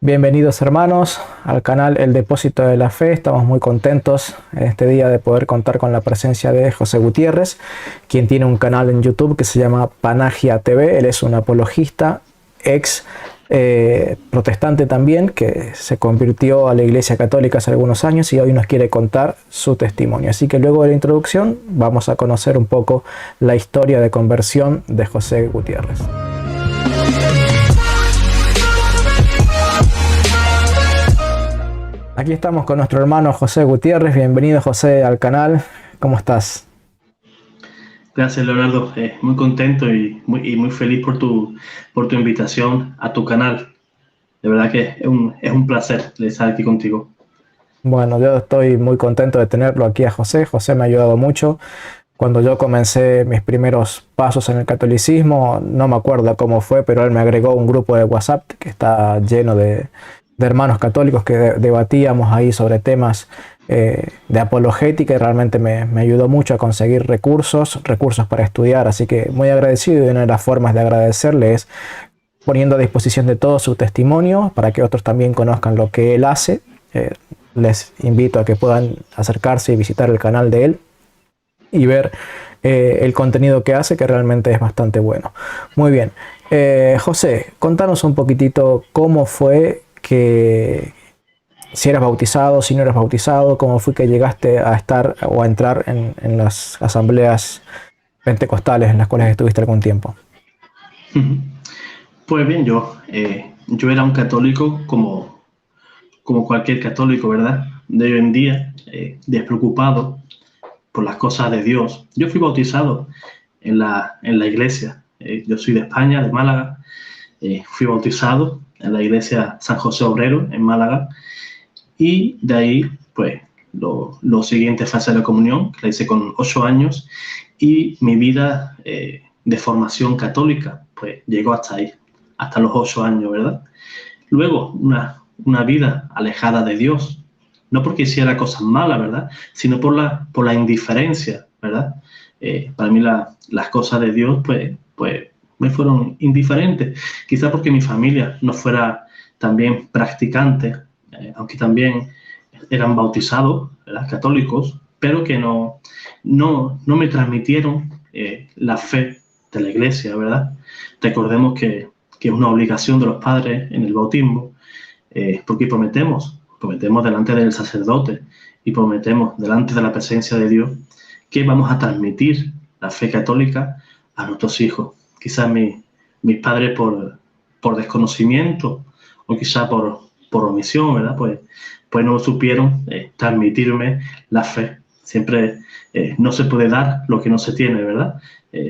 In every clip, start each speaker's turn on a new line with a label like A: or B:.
A: Bienvenidos hermanos al canal El Depósito de la Fe. Estamos muy contentos en este día de poder contar con la presencia de José Gutiérrez, quien tiene un canal en YouTube que se llama Panagia TV. Él es un apologista, ex protestante también, que se convirtió a la Iglesia Católica hace algunos años y hoy nos quiere contar su testimonio. Así que luego de la introducción vamos a conocer un poco la historia de conversión de José Gutiérrez. Aquí estamos con nuestro hermano José Gutiérrez. Bienvenido, José, al canal. ¿Cómo estás?
B: Gracias, Leonardo. Muy contento y muy feliz por tu invitación a tu canal. De verdad que es un placer estar aquí contigo.
A: Bueno, yo estoy muy contento de tenerlo aquí a José. José me ha ayudado mucho. Cuando yo comencé mis primeros pasos en el catolicismo, no me acuerdo cómo fue, pero él me agregó un grupo de WhatsApp que está lleno de hermanos católicos que debatíamos ahí sobre temas de apologética, y realmente me ayudó mucho a conseguir recursos para estudiar. Así que muy agradecido, y una de las formas de agradecerle es poniendo a disposición de todos su testimonio para que otros también conozcan lo que él hace. Les invito a que puedan acercarse y visitar el canal de él y ver el contenido que hace, que realmente es bastante bueno. Muy bien, José, contanos un poquitito cómo fue que, si eras bautizado, si no eras bautizado, cómo fue que llegaste a estar o a entrar en las asambleas pentecostales en las cuales estuviste algún tiempo.
B: Pues bien, yo era un católico como cualquier católico, ¿verdad? De hoy en día, despreocupado por las cosas de Dios. Yo fui bautizado en la iglesia. Yo soy de España, de Málaga. Fui bautizado en la iglesia San José Obrero, en Málaga. Y de ahí, pues, lo siguiente fue hacer la comunión, que la hice con 8 años. Y mi vida de formación católica, pues, llegó hasta ahí, hasta los 8 años, ¿verdad? Luego, una vida alejada de Dios, no porque hiciera cosas malas, ¿verdad?, sino por la indiferencia, ¿verdad? Para mí las cosas de Dios, pues me fueron indiferentes. Quizá porque mi familia no fuera también practicante, aunque también eran bautizados, ¿verdad?, católicos, pero que no me transmitieron la fe de la iglesia, ¿verdad? Recordemos que es una obligación de los padres en el bautismo, porque prometemos delante del sacerdote y prometemos delante de la presencia de Dios que vamos a transmitir la fe católica a nuestros hijos. Quizás mis padres por desconocimiento o quizás por omisión, ¿verdad?, pues no supieron transmitirme la fe. Siempre no se puede dar lo que no se tiene, ¿verdad?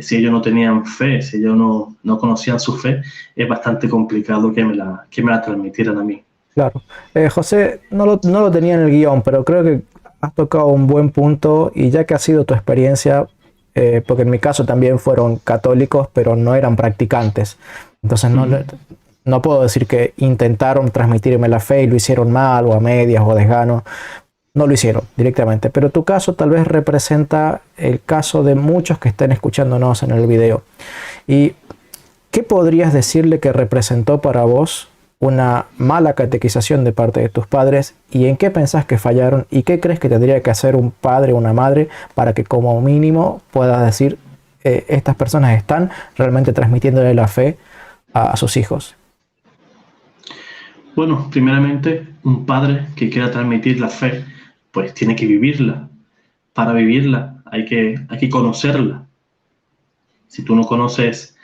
B: Si ellos no tenían fe, si ellos no conocían su fe, es bastante complicado que me la transmitieran a mí.
A: Claro. José, no lo tenía en el guión, pero creo que has tocado un buen punto, y ya que ha sido tu experiencia, porque en mi caso también fueron católicos, pero no eran practicantes. Entonces no puedo decir que intentaron transmitirme la fe y lo hicieron mal, o a medias, o a desgano. No lo hicieron directamente, pero tu caso tal vez representa el caso de muchos que estén escuchándonos en el video. ¿Y qué podrías decirle que representó para vos una mala catequización de parte de tus padres, y en qué pensás que fallaron, y qué crees que tendría que hacer un padre o una madre para que como mínimo puedas decir estas personas están realmente transmitiéndole la fe a sus hijos?
B: Bueno, primeramente, un padre que quiera transmitir la fe, pues tiene que vivirla. Para vivirla hay que conocerla. Si tú no conoces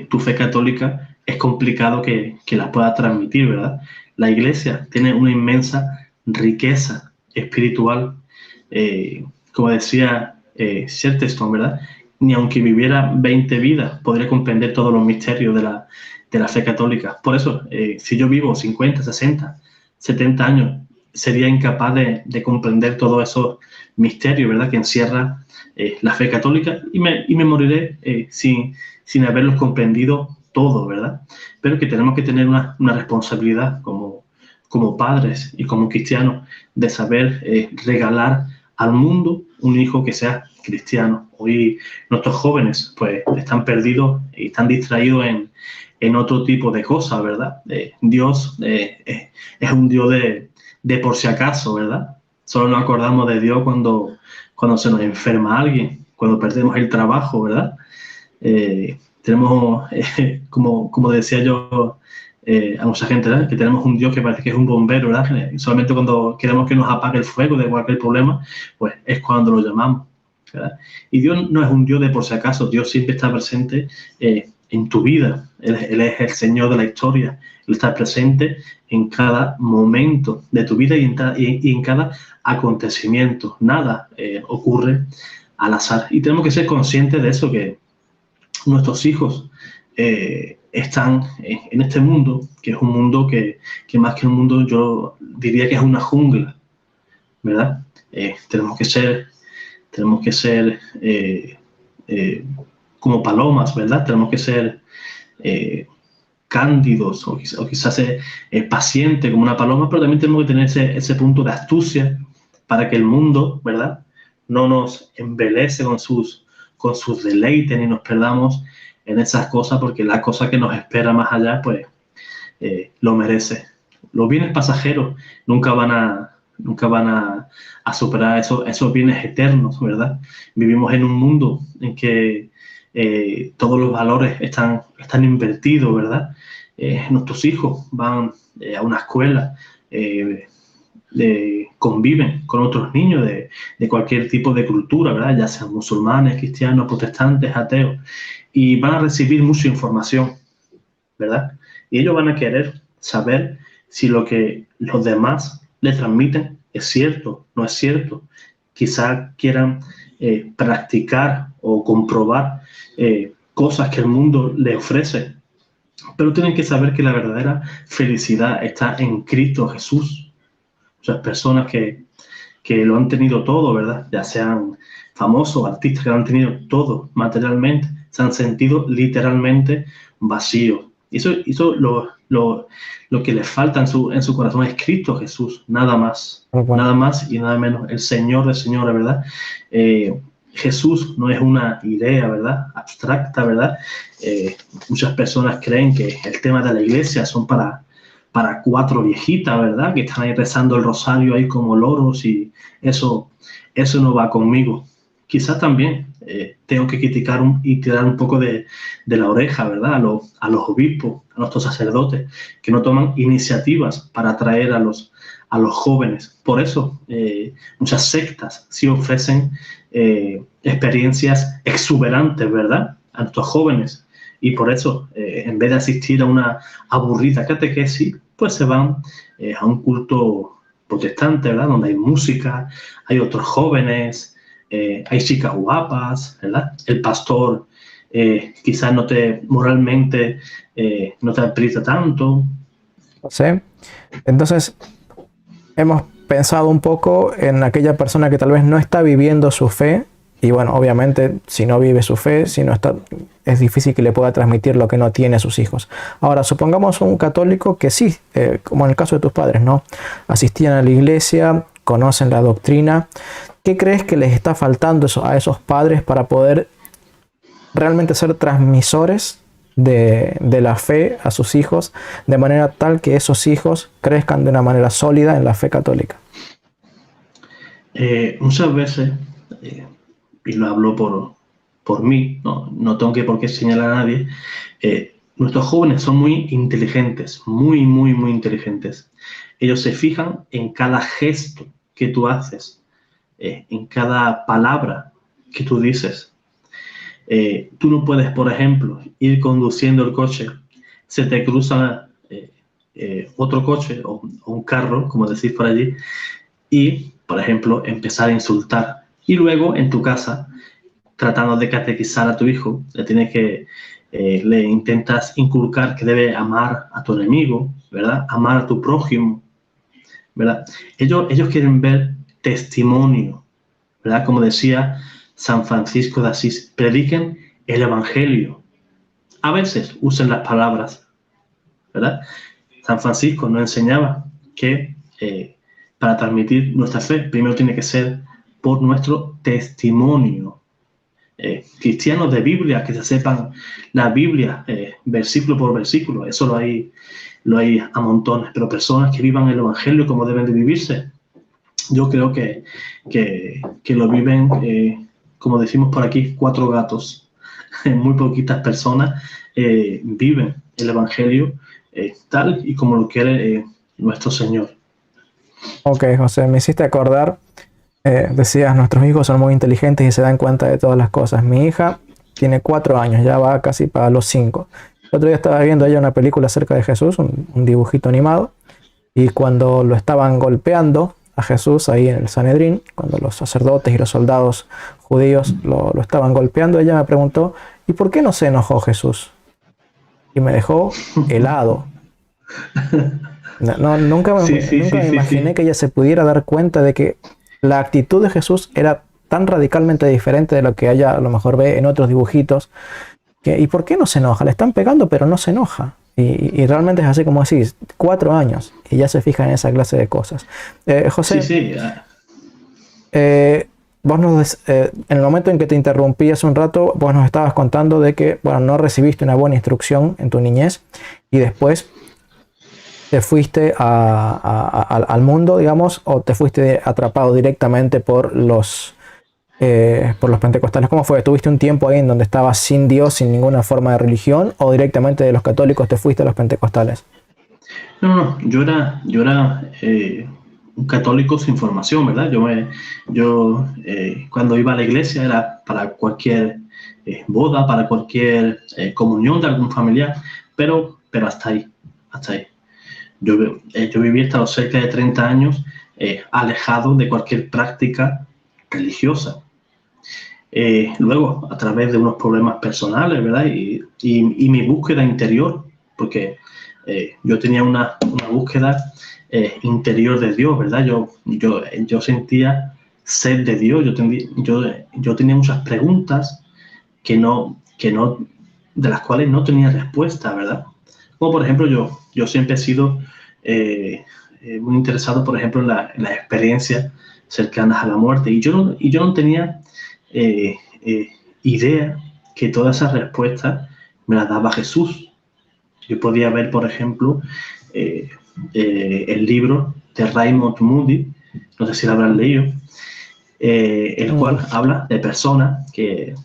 B: tu fe católica, es complicado que la pueda transmitir, ¿verdad? La iglesia tiene una inmensa riqueza espiritual. Como decía Chesterton, ¿verdad?, ni aunque viviera 20 vidas podría comprender todos los misterios de la fe católica. Por eso, si yo vivo 50, 60, 70 años, sería incapaz de comprender todos esos misterios, ¿verdad?, que encierra la fe católica, y me moriré sin haberlos comprendido todo, ¿verdad? Pero que tenemos que tener una responsabilidad como padres y como cristianos de saber regalar al mundo un hijo que sea cristiano. Hoy nuestros jóvenes pues están perdidos y están distraídos en otro tipo de cosas, ¿verdad? Dios es un Dios de por si acaso, ¿verdad? Solo nos acordamos de Dios cuando se nos enferma alguien, cuando perdemos el trabajo, ¿verdad? Tenemos, como decía yo a mucha gente, ¿verdad? Que tenemos un Dios que parece que es un bombero, ¿verdad? Y solamente cuando queremos que nos apague el fuego de cualquier problema, pues es cuando lo llamamos, ¿verdad? Y Dios no es un Dios de por si acaso, Dios siempre está presente en tu vida. Él es el Señor de la historia, Él está presente en cada momento de tu vida y en cada acontecimiento. Nada ocurre al azar. Y tenemos que ser conscientes de eso, que nuestros hijos están en este mundo, que es un mundo que más que un mundo yo diría que es una jungla, ¿verdad? Tenemos que ser como palomas, ¿verdad? Tenemos que ser cándidos o quizás pacientes como una paloma, pero también tenemos que tener ese punto de astucia para que el mundo, ¿verdad?, no nos embelece con sus deleites ni nos perdamos en esas cosas, porque la cosa que nos espera más allá, pues lo merece. Los bienes pasajeros nunca van a superar esos bienes eternos, ¿verdad? Vivimos en un mundo en que todos los valores están invertidos, ¿verdad? Nuestros hijos van a una escuela, conviven con otros niños de cualquier tipo de cultura, ¿verdad? Ya sean musulmanes, cristianos, protestantes, ateos, y van a recibir mucha información, ¿verdad? Y ellos van a querer saber si lo que los demás le transmiten es cierto, no es cierto. Quizá quieran practicar o comprobar cosas que el mundo le ofrece, pero tienen que saber que la verdadera felicidad está en Cristo Jesús. Muchas personas que lo han tenido todo, ¿verdad? Ya sean famosos, artistas que lo han tenido todo materialmente, se han sentido literalmente vacíos. Y eso lo que les falta en su corazón es Cristo Jesús, nada más.
A: Bueno.
B: Nada más y nada menos, el Señor de señores, ¿verdad? Jesús no es una idea, ¿verdad?, abstracta, ¿verdad? Muchas personas creen que el tema de la iglesia son para 4 viejitas, ¿verdad?, que están ahí rezando el rosario ahí como loros, y eso no va conmigo. Quizás también tengo que criticar y tirar un poco de la oreja, ¿verdad?, a los obispos, a nuestros sacerdotes, que no toman iniciativas para atraer a los jóvenes. Por eso muchas sectas sí ofrecen experiencias exuberantes, ¿verdad?, a nuestros jóvenes. Y por eso, en vez de asistir a una aburrida catequesis, pues se van a un culto protestante, ¿verdad?, donde hay música, hay otros jóvenes, hay chicas guapas, ¿verdad? El pastor quizás moralmente no te aprieta tanto.
A: ¿Sí? Entonces, hemos pensado un poco en aquella persona que tal vez no está viviendo su fe. Y bueno, obviamente, si no vive su fe, es difícil que le pueda transmitir lo que no tiene a sus hijos. Ahora, supongamos un católico que sí, como en el caso de tus padres, ¿no?, asistían a la iglesia, conocen la doctrina. ¿Qué crees que les está faltando a esos padres para poder realmente ser transmisores de la fe a sus hijos, de manera tal que esos hijos crezcan de una manera sólida en la fe católica?
B: Muchas veces, y lo hablo por mí, no tengo por qué señalar a nadie, nuestros jóvenes son muy inteligentes, muy, muy, muy inteligentes. Ellos se fijan en cada gesto que tú haces, en cada palabra que tú dices. Tú no puedes, por ejemplo, ir conduciendo el coche, se te cruza otro coche o un carro, como decís por allí, y, por ejemplo, empezar a insultar. Y luego, en tu casa, tratando de catequizar a tu hijo, le intentas inculcar que debe amar a tu enemigo, ¿verdad?, amar a tu prójimo, ¿verdad? Ellos quieren ver testimonio, ¿verdad? Como decía San Francisco de Asís, prediquen el Evangelio. A veces usen las palabras, ¿verdad? San Francisco nos enseñaba que para transmitir nuestra fe, primero tiene que ser por nuestro testimonio. cristianos de Biblia, que se sepan la Biblia versículo por versículo. Eso lo hay a montones, pero personas que vivan el Evangelio como deben de vivirse, yo creo que lo viven, como decimos por aquí, 4 gatos. Muy poquitas personas viven el Evangelio tal y como lo quiere nuestro Señor.
A: Ok, José, me hiciste acordar, decías, nuestros hijos son muy inteligentes y se dan cuenta de todas las cosas. Mi hija tiene 4 años, ya va casi para los 5. El otro día estaba viendo ella una película acerca de Jesús, un dibujito animado, y cuando lo estaban golpeando a Jesús ahí en el Sanedrín, cuando los sacerdotes y los soldados judíos lo estaban golpeando, ella me preguntó, ¿y por qué no se enojó Jesús? Y me dejó helado. Nunca me imaginé que ella se pudiera dar cuenta de que la actitud de Jesús era tan radicalmente diferente de lo que ella a lo mejor ve en otros dibujitos. ¿Y por qué no se enoja? Le están pegando, pero no se enoja. Y realmente es así como decís, 4 años y ya se fija en esa clase de cosas. José, vos en el momento en que te interrumpí hace un rato, vos nos estabas contando de que, bueno, no recibiste una buena instrucción en tu niñez y después te fuiste al mundo, digamos, o te fuiste atrapado directamente por los pentecostales. ¿Cómo fue? ¿Tuviste un tiempo ahí en donde estabas sin Dios, sin ninguna forma de religión, o directamente de los católicos te fuiste a los pentecostales?
B: No, yo era un católico sin formación, ¿verdad? Yo cuando iba a la iglesia era para cualquier boda, para cualquier comunión de algún familiar, pero hasta ahí. Yo viví hasta los cerca de 30 años alejado de cualquier práctica religiosa. Luego, a través de unos problemas personales, ¿verdad? Y mi búsqueda interior, porque yo tenía una búsqueda interior de Dios, ¿verdad? Yo sentía sed de Dios, yo tenía muchas preguntas de las cuales no tenía respuesta, ¿verdad? Como por ejemplo, yo siempre he sido muy interesado, por ejemplo, en las experiencias cercanas a la muerte, y yo no tenía idea que todas esas respuestas me las daba Jesús. Yo podía ver, por ejemplo, el libro de Raymond Moody, no sé si lo habrán leído, el cual habla de personas que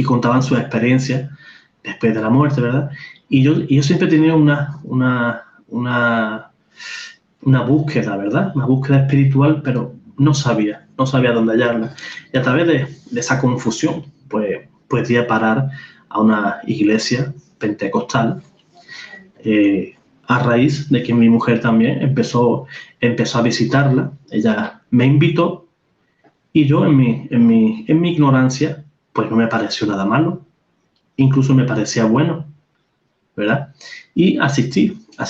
B: contaban su experiencia después de la muerte, ¿verdad? Y yo siempre he tenido una búsqueda, ¿verdad? Una búsqueda espiritual, pero no sabía dónde hallarla. Y a través de esa confusión, pues podía parar a una iglesia pentecostal, a raíz de que mi mujer también empezó a visitarla. Ella me invitó y yo en mi ignorancia, pues no me pareció nada malo, incluso me parecía bueno, ¿verdad? Y asistí a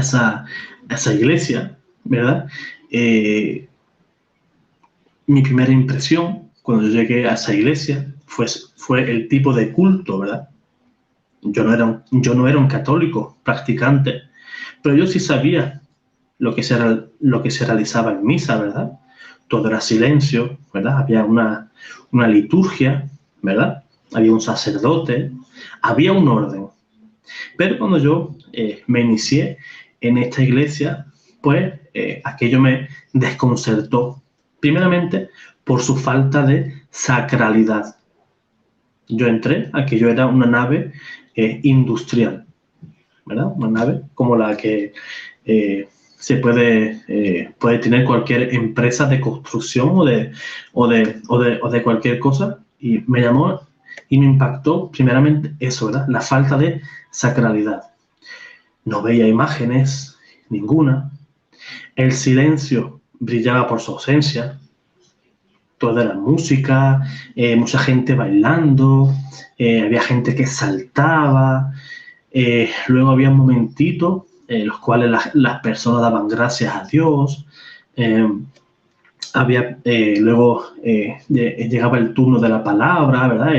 B: esa iglesia, ¿verdad? Mi primera impresión cuando yo llegué a esa iglesia fue el tipo de culto, ¿verdad? Yo no era un católico practicante, pero yo sí sabía lo que se realizaba en misa, ¿verdad? Todo era silencio, ¿verdad? Había una liturgia, ¿verdad? Había un sacerdote, había un orden. Pero cuando yo me inicié en esta iglesia, pues aquello me desconcertó. Primeramente, por su falta de sacralidad. Yo entré, aquello era una nave industrial, ¿verdad? Una nave como la que se puede tener cualquier empresa de construcción o de cualquier cosa. Y me llamó y me impactó primeramente eso, ¿verdad? La falta de sacralidad. No veía imágenes, ninguna. El silencio brillaba por su ausencia. Todo era música, mucha gente bailando, había gente que saltaba, luego había momentitos en los cuales las personas daban gracias a Dios, luego llegaba el turno de la palabra, ¿verdad?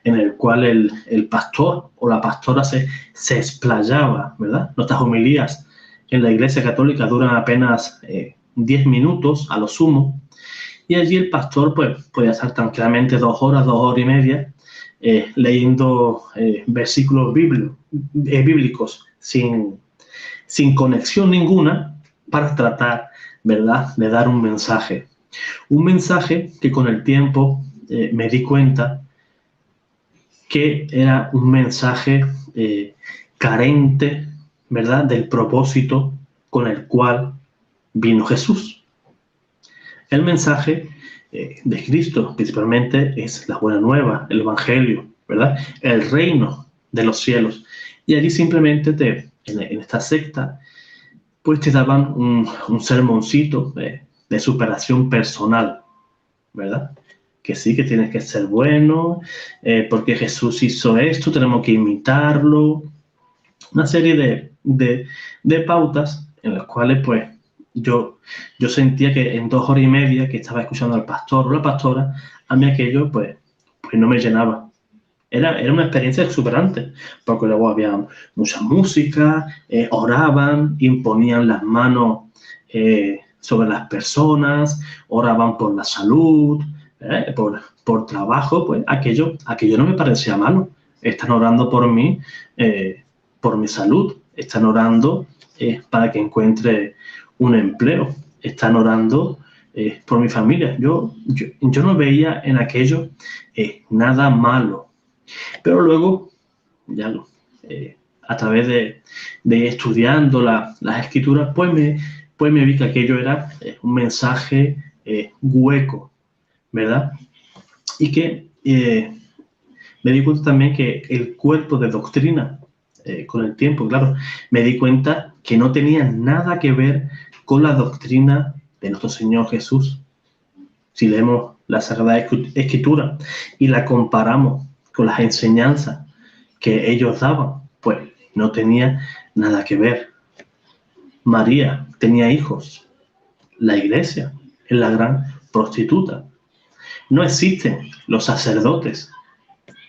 B: En el cual el pastor o la pastora se explayaba, ¿verdad? Nuestras homilías en la Iglesia Católica duran apenas 10 minutos a lo sumo. y allí el pastor pues podía estar tranquilamente 2 horas, 2 horas y media, leyendo versículos bíblicos sin conexión ninguna para tratar, ¿verdad?, de dar un mensaje. Un mensaje que con el tiempo me di cuenta que era un mensaje carente, ¿verdad?, del propósito con el cual vino Jesús. El mensaje de Cristo principalmente es la buena nueva, el evangelio, ¿verdad?, el reino de los cielos. Y allí simplemente en esta secta pues te daban un sermoncito de superación personal, ¿verdad? Que sí, que tienes que ser bueno, porque Jesús hizo esto, tenemos que imitarlo. Una serie de pautas en las cuales pues yo sentía que en 2 horas y media que estaba escuchando al pastor o la pastora, a mí aquello pues no me llenaba. Era una experiencia exuberante, porque luego había mucha música, oraban, imponían las manos sobre las personas, oraban por la salud, por trabajo, pues aquello no me parecía malo. Están orando por mí, por mi salud, están orando para que encuentre un empleo, están orando por mi familia. Yo no veía en aquello nada malo. Pero luego, a través de estudiando las escrituras, pues me vi que aquello era un mensaje hueco, ¿verdad? Y que me di cuenta también que el cuerpo de doctrina, con el tiempo, claro, me di cuenta que no tenía nada que ver con la doctrina de nuestro Señor Jesús. Si leemos la Sagrada Escritura y la comparamos con las enseñanzas que ellos daban, pues no tenía nada que ver. María tenía hijos. La iglesia es la gran prostituta. No existen los sacerdotes,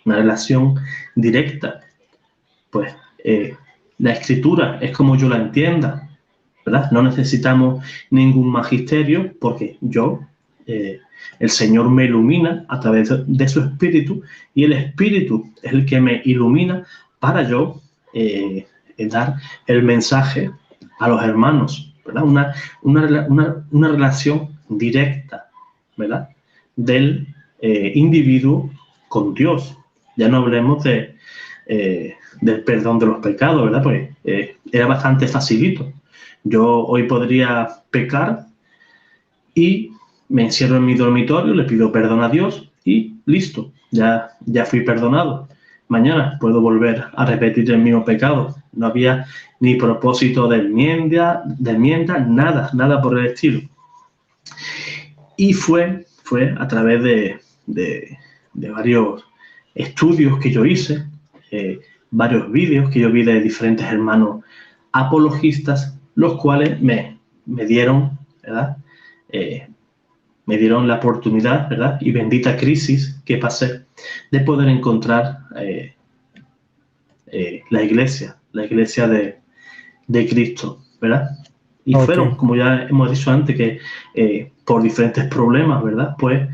B: una relación directa. Pues la escritura es como yo la entienda, ¿verdad? No necesitamos ningún magisterio porque el Señor me ilumina a través de su Espíritu, y el Espíritu es el que me ilumina para yo dar el mensaje a los hermanos, ¿verdad? Una relación directa, ¿verdad?, del individuo con Dios. Ya no hablemos del perdón de los pecados, ¿verdad? Pues era bastante facilito. Yo hoy podría pecar y me encierro en mi dormitorio, le pido perdón a Dios y listo, ya fui perdonado. Mañana puedo volver a repetir el mismo pecado. No había ni propósito de enmienda, nada por el estilo. Y fue a través de varios estudios que yo hice, varios vídeos que yo vi de diferentes hermanos apologistas, los cuales me dieron, ¿verdad?, me dieron la oportunidad, ¿verdad?, y bendita crisis que pasé, de poder encontrar la iglesia de Cristo, ¿verdad? Y
A: Okay.
B: fueron, como ya hemos dicho antes, que por diferentes problemas, ¿verdad?, pues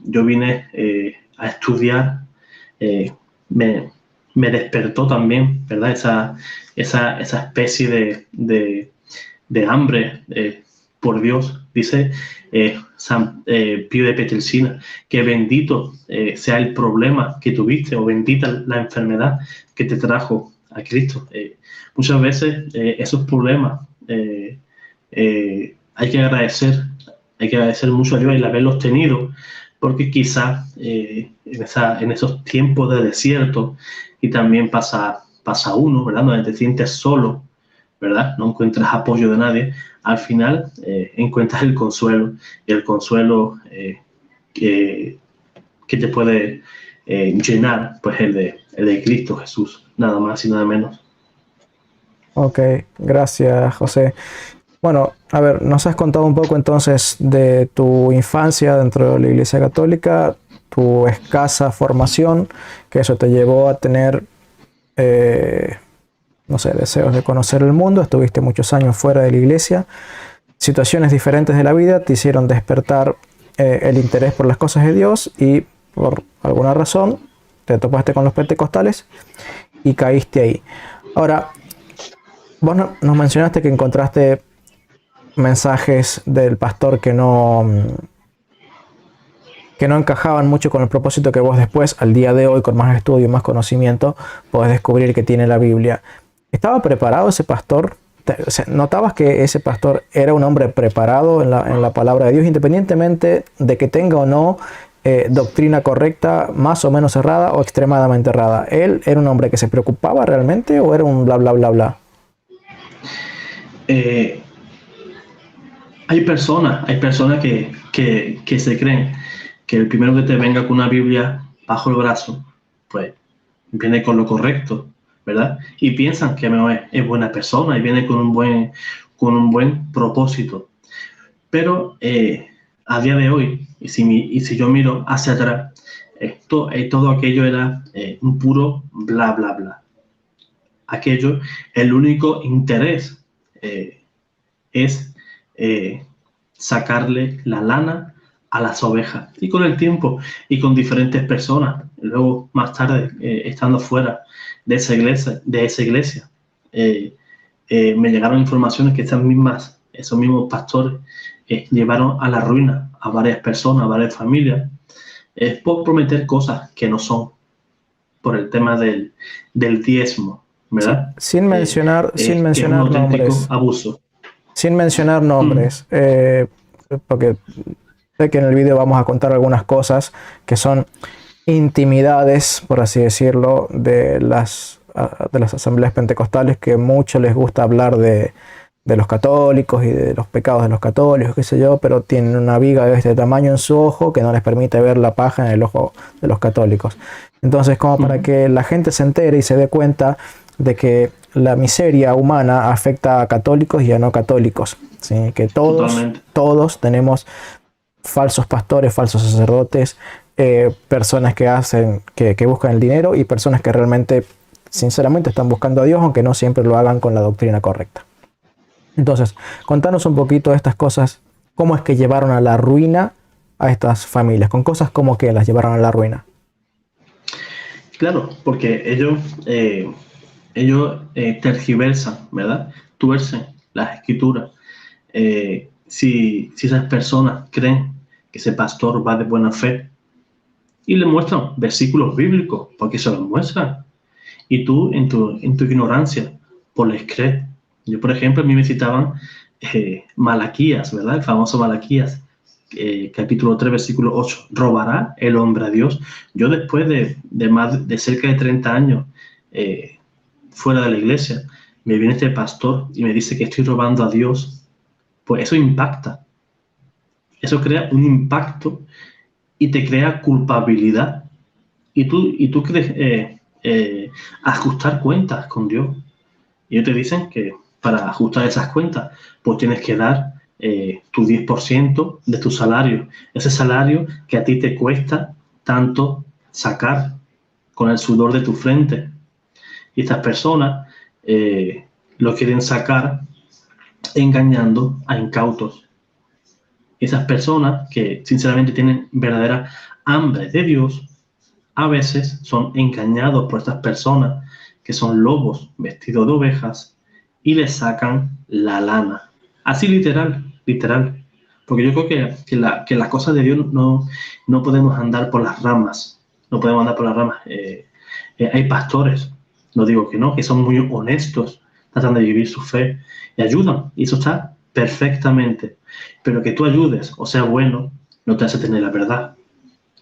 B: yo vine a estudiar, me despertó también, ¿verdad?, esa especie de hambre por Dios. Dice San Pío de Pietrelcina que bendito sea el problema que tuviste, o bendita la enfermedad que te trajo a Cristo. Muchas veces esos problemas hay que agradecer mucho a Dios el haberlos tenido, porque quizás en esos tiempos de desierto, y también pasa uno, ¿verdad?, donde te sientes solo, ¿verdad?, no encuentras apoyo de nadie, al final encuentras el consuelo, y el consuelo que te puede llenar, pues el de Cristo Jesús, nada más y nada menos.
A: Ok, gracias, José. Bueno, a ver, nos has contado un poco entonces de tu infancia dentro de la Iglesia Católica, tu escasa formación, que eso te llevó a tener, no sé, deseos de conocer el mundo, estuviste muchos años fuera de la iglesia, situaciones diferentes de la vida te hicieron despertar el interés por las cosas de Dios y por alguna razón te topaste con los pentecostales y caíste ahí. Ahora, vos nos mencionaste que encontraste mensajes del pastor que no encajaban mucho con el propósito que vos después, al día de hoy, con más estudio y más conocimiento, podés descubrir que tiene la Biblia. ¿Estaba preparado ese pastor? ¿Notabas que ese pastor era un hombre preparado en la palabra de Dios, independientemente de que tenga o no doctrina correcta, más o menos errada o extremadamente errada? ¿Él era un hombre que se preocupaba realmente o era un bla, bla, bla, bla?
B: Hay personas que se creen que el primero que te venga con una Biblia bajo el brazo, pues viene con lo correcto, ¿verdad? Y piensan que es buena persona y viene con un buen propósito. Pero a día de hoy, y si yo miro hacia atrás, todo aquello era un puro bla, bla, bla. Aquello, el único interés es sacarle la lana a las ovejas. Y con el tiempo y con diferentes personas, luego más tarde, estando fuera de esa iglesia, me llegaron informaciones que esos mismos pastores llevaron a la ruina a varias personas, a varias familias, por prometer cosas que no son, por el tema del diezmo, ¿verdad?
A: Sin mencionar nombres.
B: Abuso.
A: Sin mencionar nombres, porque sé que en el video vamos a contar algunas cosas que son intimidades, por así decirlo, de las asambleas pentecostales, que mucho les gusta hablar de los católicos y de los pecados de los católicos, qué sé yo, pero tienen una viga de este tamaño en su ojo que no les permite ver la paja en el ojo de los católicos. Entonces, como para que la gente se entere y se dé cuenta de que la miseria humana afecta a católicos y a no católicos, ¿sí? Que todos tenemos falsos pastores, falsos sacerdotes, personas que buscan el dinero y personas que realmente, sinceramente, están buscando a Dios, aunque no siempre lo hagan con la doctrina correcta. Entonces, contanos un poquito de estas cosas, cómo es que llevaron a la ruina a estas familias, con cosas como que las llevaron a la ruina.
B: Claro, porque ellos tergiversan, ¿verdad? Tuercen las escrituras. Si esas personas creen que ese pastor va de buena fe y le muestran versículos bíblicos, porque se los muestran, y tú en tu ignorancia pues les crees. Yo, por ejemplo, a mí me citaban Malaquías, ¿verdad? El famoso Malaquías, capítulo 3, versículo 8. ¿Robará el hombre a Dios? Yo, después de cerca de 30 años fuera de la iglesia, me viene este pastor y me dice que estoy robando a Dios. Pues eso impacta. Eso crea un impacto y te crea culpabilidad. Y tú quieres ajustar cuentas con Dios. Y ellos te dicen que para ajustar esas cuentas, pues tienes que dar tu 10% de tu salario. Ese salario que a ti te cuesta tanto sacar con el sudor de tu frente. Y estas personas lo quieren sacar engañando a incautos. Esas personas que sinceramente tienen verdadera hambre de Dios, a veces son engañados por estas personas que son lobos vestidos de ovejas y les sacan la lana. Así literal. Porque yo creo que las cosas de Dios no podemos andar por las ramas. No podemos andar por las ramas. Hay pastores, no digo que no, que son muy honestos, tratan de vivir su fe y ayudan. Y eso está perfectamente. Pero que tú ayudes o sea bueno, no te hace tener la verdad.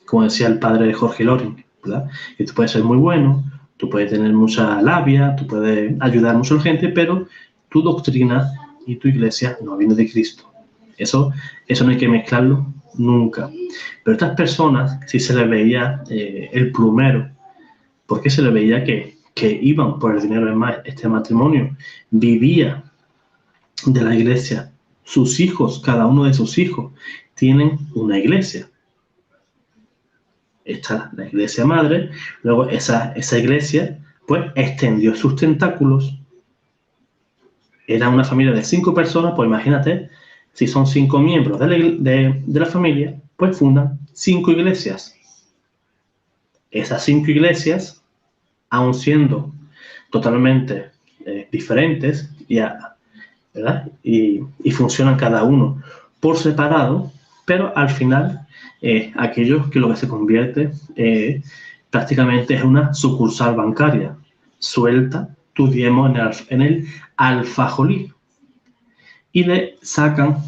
B: Como decía el padre de Jorge Loring, ¿verdad? Que tú puedes ser muy bueno, tú puedes tener mucha labia, tú puedes ayudar mucho a la gente, pero tu doctrina y tu iglesia no viene de Cristo. Eso no hay que mezclarlo nunca. Pero estas personas, si se les veía el plumero, porque se les veía que iban por el dinero de este matrimonio, vivía de la iglesia. Sus hijos, cada uno de sus hijos, tienen una iglesia. Está la iglesia madre, luego esa iglesia pues extendió sus tentáculos. Era una familia de 5 personas, pues imagínate, si son 5 miembros de la familia, pues fundan 5 iglesias. Esas 5 iglesias, aun siendo totalmente diferentes, ¿verdad? Y funcionan cada uno por separado, pero al final aquello que lo que se convierte prácticamente es una sucursal bancaria. Suelta tu diezmo en el alfajolí y le sacan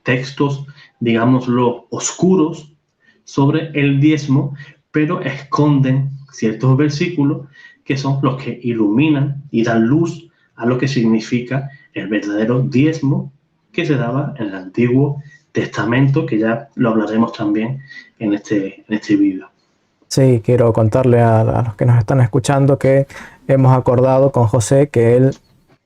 B: textos, digámoslo, oscuros sobre el diezmo, pero esconden ciertos versículos que son los que iluminan y dan luz a lo que significa el verdadero diezmo que se daba en el Antiguo Testamento, que ya lo hablaremos también en este vídeo.
A: Sí, quiero contarle a los que nos están escuchando que hemos acordado con José que él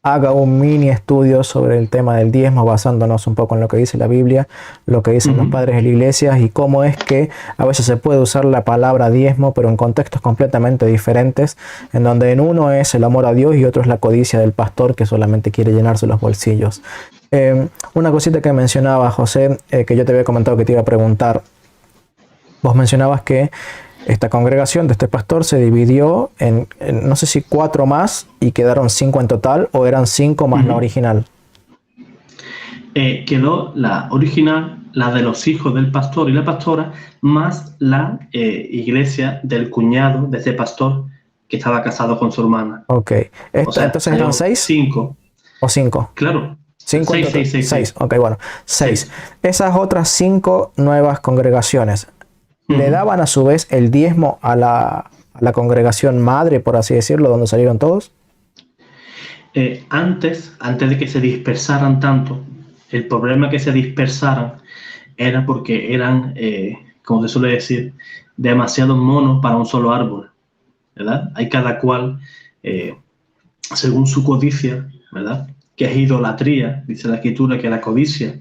A: haga un mini estudio sobre el tema del diezmo, basándonos un poco en lo que dice la Biblia, lo que dicen los padres de la iglesia y cómo es que a veces se puede usar la palabra diezmo, pero en contextos completamente diferentes, en donde en uno es el amor a Dios y otro es la codicia del pastor que solamente quiere llenarse los bolsillos. Una cosita que mencionaba José, que yo te había comentado que te iba a preguntar. Vos mencionabas que esta congregación de este pastor se dividió en no sé si 4 más y quedaron 5 en total, o eran 5 más la original.
B: Quedó la original, la de los hijos del pastor y la pastora, más la iglesia del cuñado de ese pastor que estaba casado con su hermana.
A: Ok.
B: O sea,
A: entonces eran 6.
B: 5.
A: ¿O 5?
B: Claro.
A: 5 en total. 6. Ok, bueno. 6.
B: 6.
A: Esas otras 5 nuevas congregaciones, ¿le daban a su vez el diezmo a la congregación madre, por así decirlo, donde salieron todos?
B: Antes de que se dispersaran tanto, el problema que se dispersaran era porque eran, como se suele decir, demasiados monos para un solo árbol, ¿verdad? Hay cada cual, según su codicia, ¿verdad? Que es idolatría, dice la Escritura que la codicia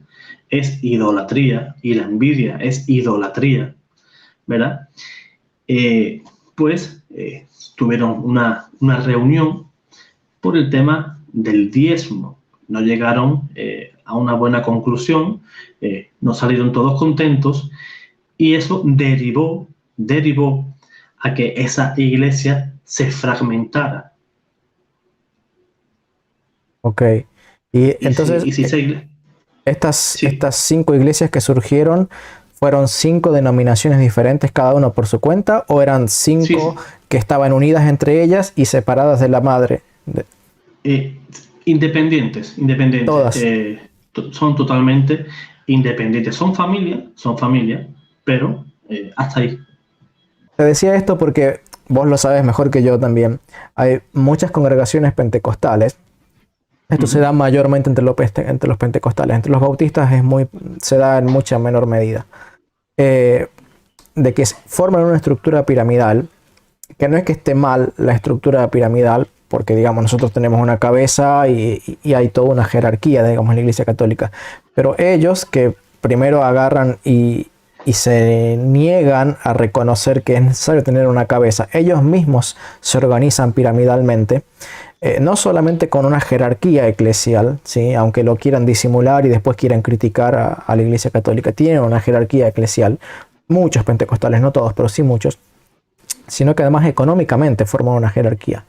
B: es idolatría y la envidia es idolatría, ¿verdad? Tuvieron una reunión por el tema del diezmo. No llegaron a una buena conclusión, no salieron todos contentos y eso derivó a que esa iglesia se fragmentara.
A: Ok. Y entonces, estas 5 iglesias que surgieron, ¿fueron 5 denominaciones diferentes, cada uno por su cuenta, o eran 5 que estaban unidas entre ellas y separadas de la madre?
B: Independientes.
A: Todas.
B: Son totalmente independientes. Son familia, pero hasta ahí.
A: Te decía esto porque vos lo sabes mejor que yo también. Hay muchas congregaciones pentecostales. Esto se da mayormente entre los pentecostales. Entre los bautistas se da en mucha menor medida. De que forman una estructura piramidal, que no es que esté mal la estructura piramidal, porque digamos nosotros tenemos una cabeza y hay toda una jerarquía, digamos, en la Iglesia Católica. Pero ellos que primero agarran y se niegan a reconocer que es necesario tener una cabeza, ellos mismos se organizan piramidalmente. No solamente con una jerarquía eclesial, ¿sí? Aunque lo quieran disimular y después quieran criticar a la Iglesia Católica, tienen una jerarquía eclesial, muchos pentecostales, no todos, pero sí muchos, sino que además económicamente forman una jerarquía.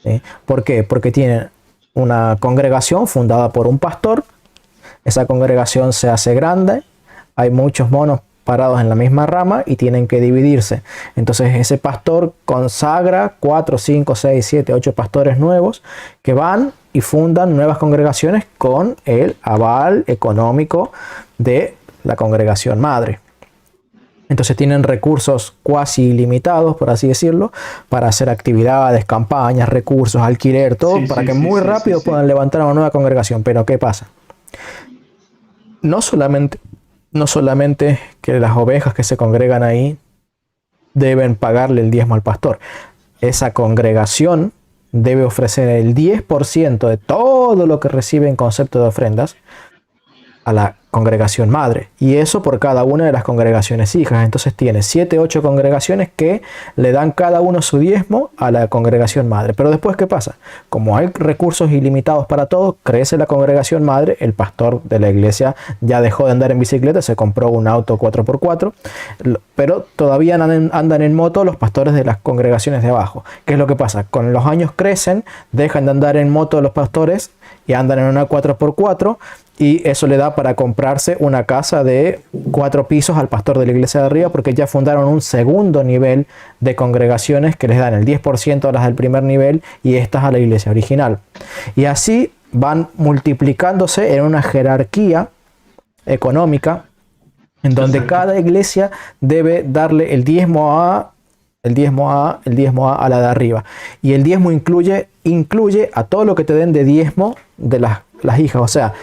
A: ¿Sí? ¿Por qué? Porque tienen una congregación fundada por un pastor, esa congregación se hace grande, hay muchos monos parados en la misma rama y tienen que dividirse. Entonces ese pastor consagra 4, 5, 6, 7, 8 pastores nuevos que van y fundan nuevas congregaciones con el aval económico de la congregación madre. Entonces tienen recursos cuasi ilimitados, por así decirlo, para hacer actividades, campañas, recursos, alquiler, todo, para que muy rápido puedan levantar una nueva congregación. Pero ¿qué pasa? No solamente que las ovejas que se congregan ahí deben pagarle el diezmo al pastor. Esa congregación debe ofrecer el 10% de todo lo que recibe en concepto de ofrendas a la congregación madre, y eso por cada una de las congregaciones hijas. Entonces tiene 7, 8 congregaciones que le dan cada uno su diezmo a la congregación madre. Pero después, ¿qué pasa? Como hay recursos ilimitados para todos, crece la congregación madre, el pastor de la iglesia ya dejó de andar en bicicleta, se compró un auto 4x4, pero todavía andan en moto los pastores de las congregaciones de abajo. ¿Qué es lo que pasa? Con los años crecen, dejan de andar en moto los pastores y andan en una 4x4, y eso le da para comprarse una casa de 4 pisos al pastor de la iglesia de arriba, porque ya fundaron un segundo nivel de congregaciones que les dan el 10% a las del primer nivel y estas a la iglesia original. Y así van multiplicándose en una jerarquía económica en donde cada iglesia debe darle el diezmo a la de arriba. Y el diezmo incluye a todo lo que te den de diezmo de las hijas. O sea,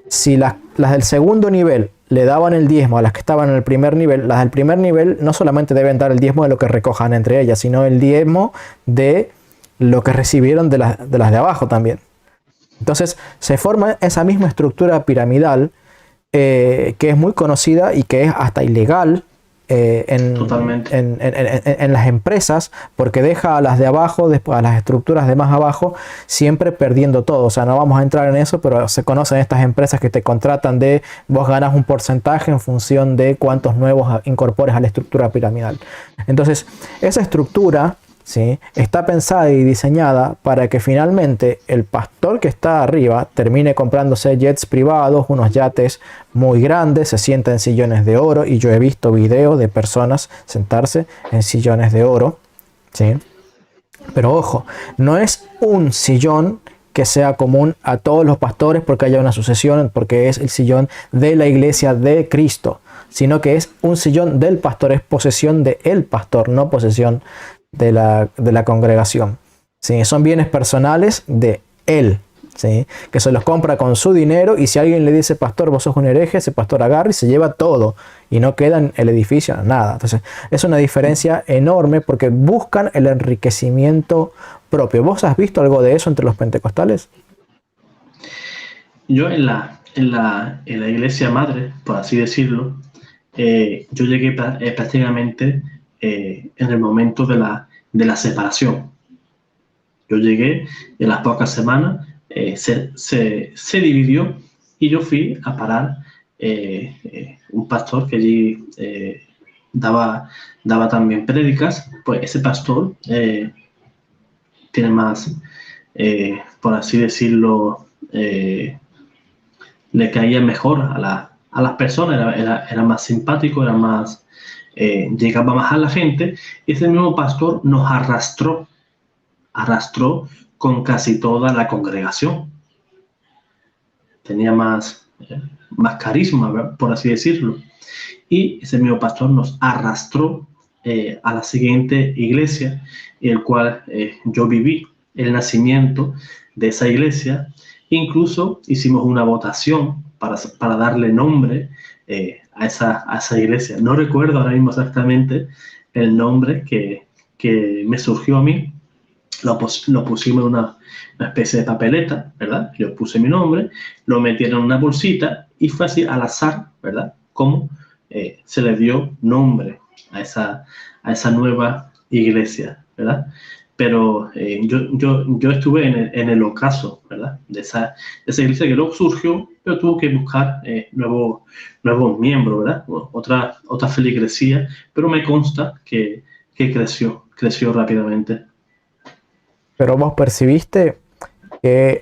A: si las del segundo nivel le daban el diezmo a las que estaban en el primer nivel, las del primer nivel no solamente deben dar el diezmo de lo que recojan entre ellas, sino el diezmo de lo que recibieron de las de abajo también. Entonces se forma esa misma estructura piramidal que es muy conocida y que es hasta ilegal en las empresas, porque deja a las de abajo, después a las estructuras de más abajo, siempre perdiendo todo. O sea, no vamos a entrar en eso, pero se conocen estas empresas que te contratan de vos ganas un porcentaje en función de cuántos nuevos incorpores a la estructura piramidal. Entonces, esa estructura, ¿sí?, está pensada y diseñada para que finalmente el pastor que está arriba termine comprándose jets privados, unos yates muy grandes, se sienta en sillones de oro, y yo he visto videos de personas sentarse en sillones de oro, ¿sí? Pero ojo, no es un sillón que sea común a todos los pastores porque haya una sucesión, porque es el sillón de la iglesia de Cristo, sino que es un sillón del pastor, es posesión del pastor, no posesión de la congregación, ¿sí? Son bienes personales de él, ¿sí?, que se los compra con su dinero, y si alguien le dice, pastor, vos sos un hereje, ese pastor agarra y se lleva todo y no queda en el edificio nada. Entonces es una diferencia enorme porque buscan el enriquecimiento propio. ¿Vos has visto algo de eso entre los pentecostales?
B: Yo en la iglesia madre, por así decirlo, yo llegué prácticamente en el momento de la separación. Yo llegué y en las pocas semanas se dividió, y yo fui a parar un pastor que allí daba también prédicas. Pues ese pastor tiene más, por así decirlo, le caía mejor a las personas, era más simpático, era más, llegaba más a la gente. Y ese mismo pastor nos arrastró con casi toda la congregación. Tenía más carisma, ¿verdad?, por así decirlo. Y ese mismo pastor nos arrastró a la siguiente iglesia, en el cual yo viví el nacimiento de esa iglesia. Incluso hicimos una votación para darle nombre a esa iglesia. No recuerdo ahora mismo exactamente el nombre que me surgió a mí. Lo pusimos en una especie de papeleta, ¿verdad? Yo puse mi nombre, lo metieron en una bolsita, y fue así al azar, ¿verdad?, como se le dio nombre a esa nueva iglesia, ¿verdad? Pero yo estuve en el ocaso, ¿verdad?, de esa iglesia, que luego surgió, pero tuvo que buscar nuevos miembros, ¿verdad? Otra feligresía, pero me consta que creció rápidamente.
A: Pero vos percibiste que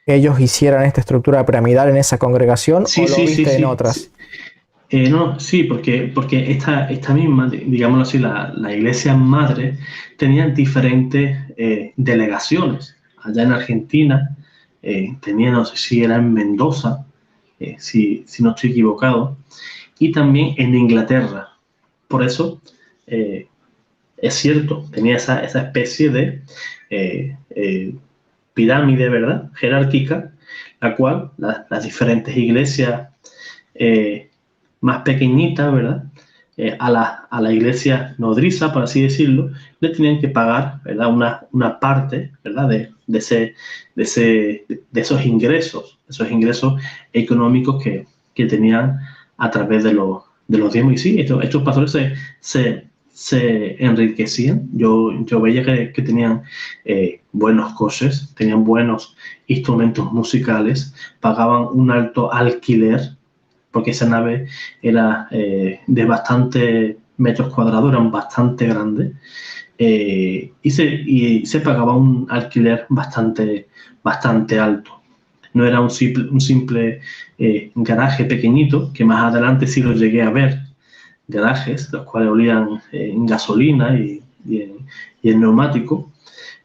A: ellos hicieran esta estructura piramidal en esa congregación,
B: Sí,
A: ¿o lo viste en otras?
B: Sí. No, sí, porque esta misma, digámoslo así, la iglesia madre tenía diferentes delegaciones. Allá en Argentina tenía, no sé si era en Mendoza, si no estoy equivocado, y también en Inglaterra. Por eso, es cierto, tenía esa especie de pirámide, ¿verdad?, jerárquica, la cual las diferentes iglesias más pequeñitas, ¿verdad?, a la iglesia nodriza, por así decirlo, le tenían que pagar, ¿verdad?, una parte, ¿verdad?, de esos ingresos económicos que tenían a través de los diezmos. Y sí, estos pastores se enriquecían. Yo veía que tenían buenos coches, tenían buenos instrumentos musicales, pagaban un alto alquiler, porque esa nave era de bastante metros cuadrados, eran bastante grandes, y se pagaba un alquiler bastante alto. No era un simple garaje pequeñito, que más adelante sí lo llegué a ver, garajes, los cuales olían en gasolina y en neumático,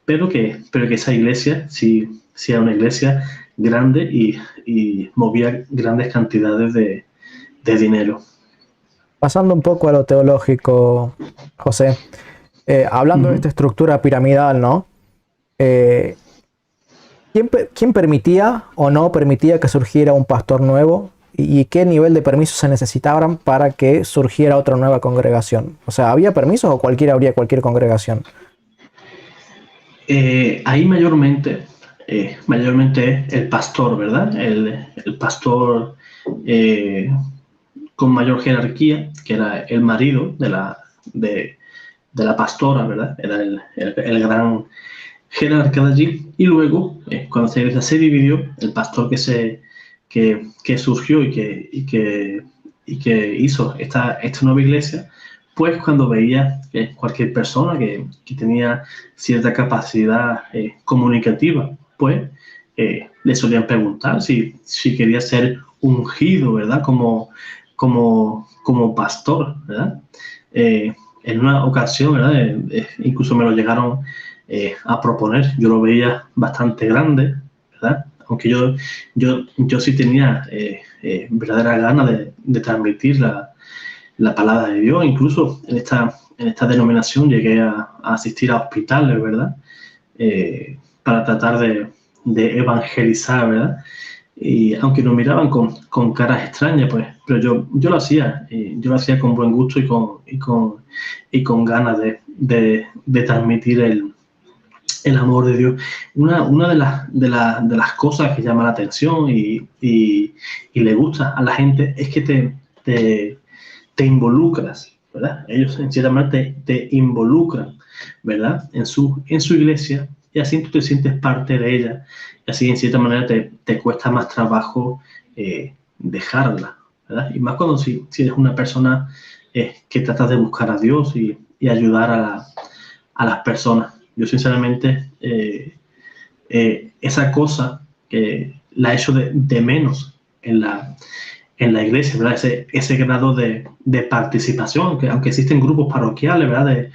B: pero que esa iglesia sí era una iglesia grande y movía grandes cantidades de dinero.
A: Pasando un poco a lo teológico, José, hablando de esta estructura piramidal, ¿no? ¿Quién permitía o no permitía que surgiera un pastor nuevo? ¿Y qué nivel de permisos se necesitaban para que surgiera otra nueva congregación? O sea, ¿había permisos o cualquiera abría cualquier congregación?
B: Ahí mayormente el pastor, ¿verdad? El pastor con mayor jerarquía, que era el marido de la pastora, ¿verdad? Era el gran jerarca de allí. Y luego, cuando la iglesia se dividió, el pastor que surgió y que hizo esta nueva iglesia, pues cuando veía que cualquier persona que tenía cierta capacidad comunicativa, pues le solían preguntar si quería ser ungido, ¿verdad? Como pastor, ¿verdad? En una ocasión, ¿verdad? Incluso me lo llegaron a proponer. Yo lo veía bastante grande, ¿verdad? Aunque yo sí tenía verdadera gana de transmitir la palabra de Dios. Incluso en esta denominación llegué a asistir a hospitales, ¿verdad? Para tratar de evangelizar, ¿verdad? Y aunque nos miraban con caras extrañas, pues, pero yo lo hacía con buen gusto y con ganas de transmitir el amor de Dios. Una de las cosas que llama la atención y le gusta a la gente es que te involucras, ¿verdad? Ellos en cierta manera te involucran, ¿verdad? En su iglesia, y así tú te sientes parte de ella, y así en cierta manera te cuesta más trabajo dejarla, ¿verdad? Y más cuando si eres una persona que tratas de buscar a Dios y ayudar a las personas. Yo sinceramente esa cosa la he hecho de menos en la iglesia, ¿verdad? Ese grado de participación, que aunque existen grupos parroquiales, ¿verdad?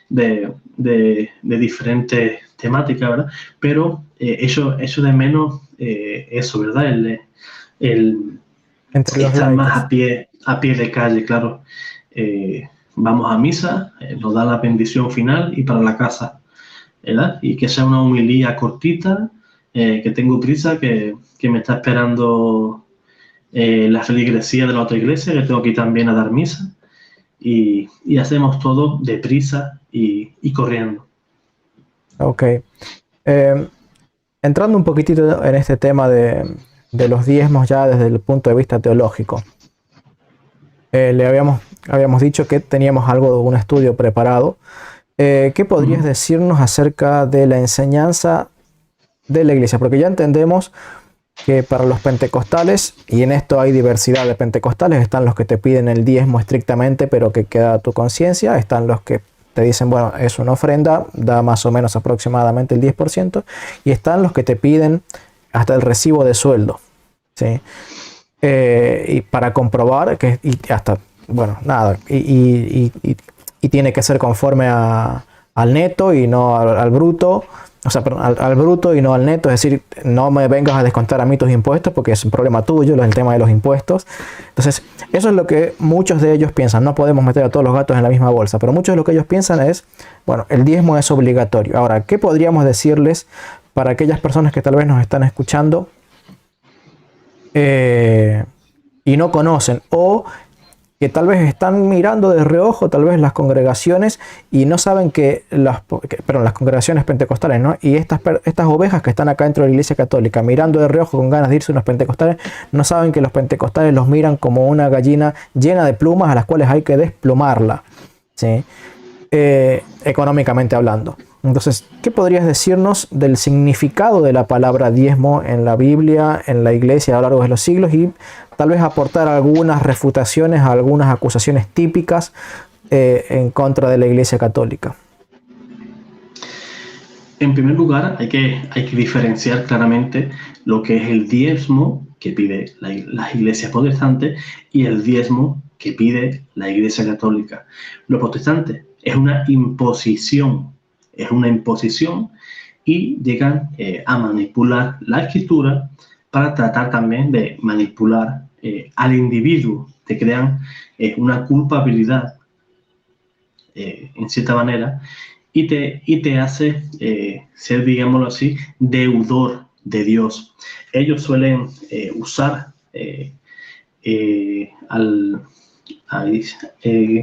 B: De diferentes temáticas, ¿verdad? Pero hecho de menos eso, ¿verdad? El
A: Entre los
B: estar
A: laicos.
B: más a pie de calle, claro. Vamos a misa, nos da la bendición final y para la casa, ¿verdad? Y que sea una homilía cortita, que tengo prisa, que me está esperando la feligresía de la otra iglesia, que tengo que ir también a dar misa, y hacemos todo deprisa y corriendo.
A: Ok. Entrando un poquitito en este tema de los diezmos ya desde el punto de vista teológico. Le habíamos dicho que teníamos un estudio preparado. ¿Qué podrías decirnos acerca de la enseñanza de la iglesia? Porque ya entendemos que para los pentecostales, y en esto hay diversidad de pentecostales, están los que te piden el diezmo estrictamente, pero que queda a tu conciencia, están los que te dicen, bueno, es una ofrenda, da más o menos aproximadamente el 10%, y están los que te piden hasta el recibo de sueldo, ¿sí? Y para comprobar que, y hasta, bueno, nada, y tiene que ser conforme al neto y no al bruto. O sea, perdón, al bruto y no al neto, es decir, no me vengas a descontar a mí tus impuestos porque es un problema tuyo, el tema de los impuestos. Entonces, eso es lo que muchos de ellos piensan. No podemos meter a todos los gatos en la misma bolsa, pero muchos de lo que ellos piensan es, bueno, el diezmo es obligatorio. Ahora, ¿qué podríamos decirles para aquellas personas que tal vez nos están escuchando y no conocen o que tal vez están mirando de reojo tal vez las congregaciones y no saben las congregaciones pentecostales, ¿no? Y estas ovejas que están acá dentro de la Iglesia Católica mirando de reojo con ganas de irse unos pentecostales, no saben que los pentecostales los miran como una gallina llena de plumas a las cuales hay que desplumarla, ¿sí? Económicamente hablando. Entonces, ¿qué podrías decirnos del significado de la palabra diezmo en la Biblia, en la Iglesia a lo largo de los siglos, y tal vez aportar algunas refutaciones a algunas acusaciones típicas en contra de la Iglesia Católica?
B: En primer lugar, hay que diferenciar claramente lo que es el diezmo que pide las iglesias protestantes y el diezmo que pide la Iglesia Católica. Lo protestante es una imposición y llegan a manipular la escritura para tratar también de manipular al individuo. Te crean una culpabilidad en cierta manera y te hace ser, digámoslo así, deudor de Dios. Ellos suelen usar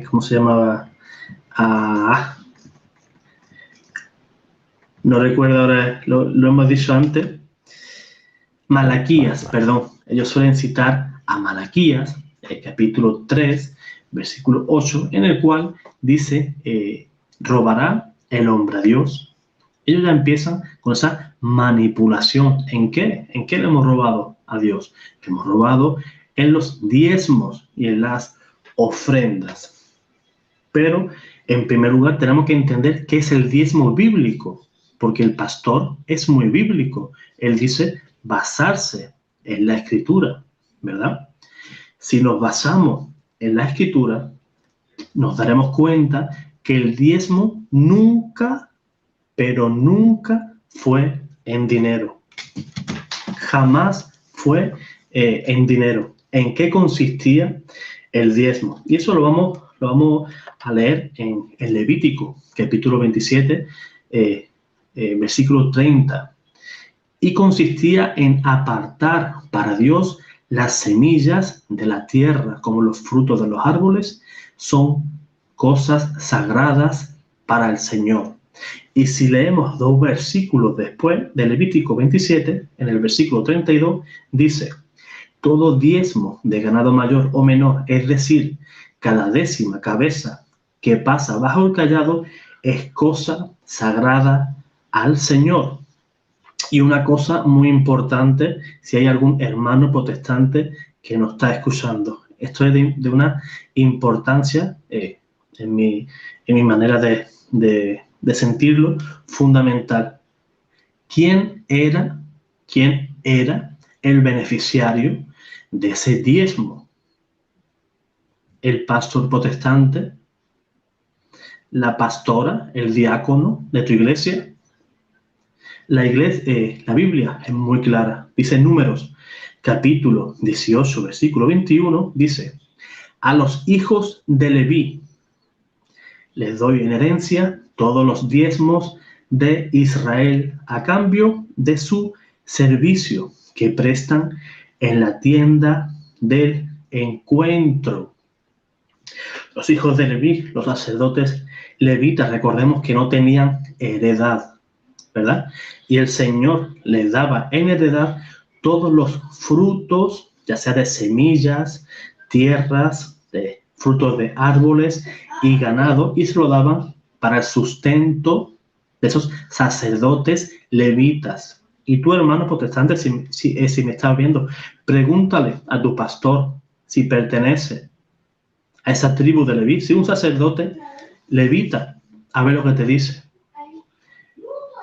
B: ¿cómo se llamaba? No recuerdo ahora, lo hemos dicho antes. Malaquías, perdón. Ellos suelen citar a Malaquías, capítulo 3, versículo 8, en el cual dice, ¿robará el hombre a Dios? Ellos ya empiezan con esa manipulación. ¿En qué? ¿En qué le hemos robado a Dios? Le hemos robado en los diezmos y en las ofrendas. Pero, en primer lugar, tenemos que entender qué es el diezmo bíblico, porque el pastor es muy bíblico. Él dice basarse en la Escritura, ¿verdad? Si nos basamos en la Escritura, nos daremos cuenta que el diezmo nunca, pero nunca fue en dinero. Jamás fue en dinero. ¿En qué consistía el diezmo? Y eso lo vamos a leer en Levítico, capítulo 27, versículo 30. Y consistía en apartar para Dios las semillas de la tierra, como los frutos de los árboles, son cosas sagradas para el Señor. Y si leemos 2 versículos después de Levítico 27, en el versículo 32, dice: todo diezmo de ganado mayor o menor, es decir, cada décima cabeza que pasa bajo el cayado, es cosa sagrada al Señor. Y una cosa muy importante, si hay algún hermano protestante que nos está escuchando, esto es de una importancia en mi manera de sentirlo, fundamental. ¿Quién era el beneficiario de ese diezmo? El pastor protestante, la pastora, el diácono de tu iglesia. La Biblia es muy clara. Dice en Números, capítulo 18, versículo 21, dice: a los hijos de Leví les doy en herencia todos los diezmos de Israel a cambio de su servicio que prestan en la tienda del encuentro. Los hijos de Leví, los sacerdotes levitas, recordemos que no tenían heredad, ¿verdad? Y el Señor les daba en heredad todos los frutos, ya sea de semillas, tierras, de frutos de árboles y ganado, y se lo daban para el sustento de esos sacerdotes levitas. Y tú, hermano protestante, si me estás viendo, pregúntale a tu pastor si pertenece a esa tribu de Leví, si un sacerdote levita, a ver lo que te dice.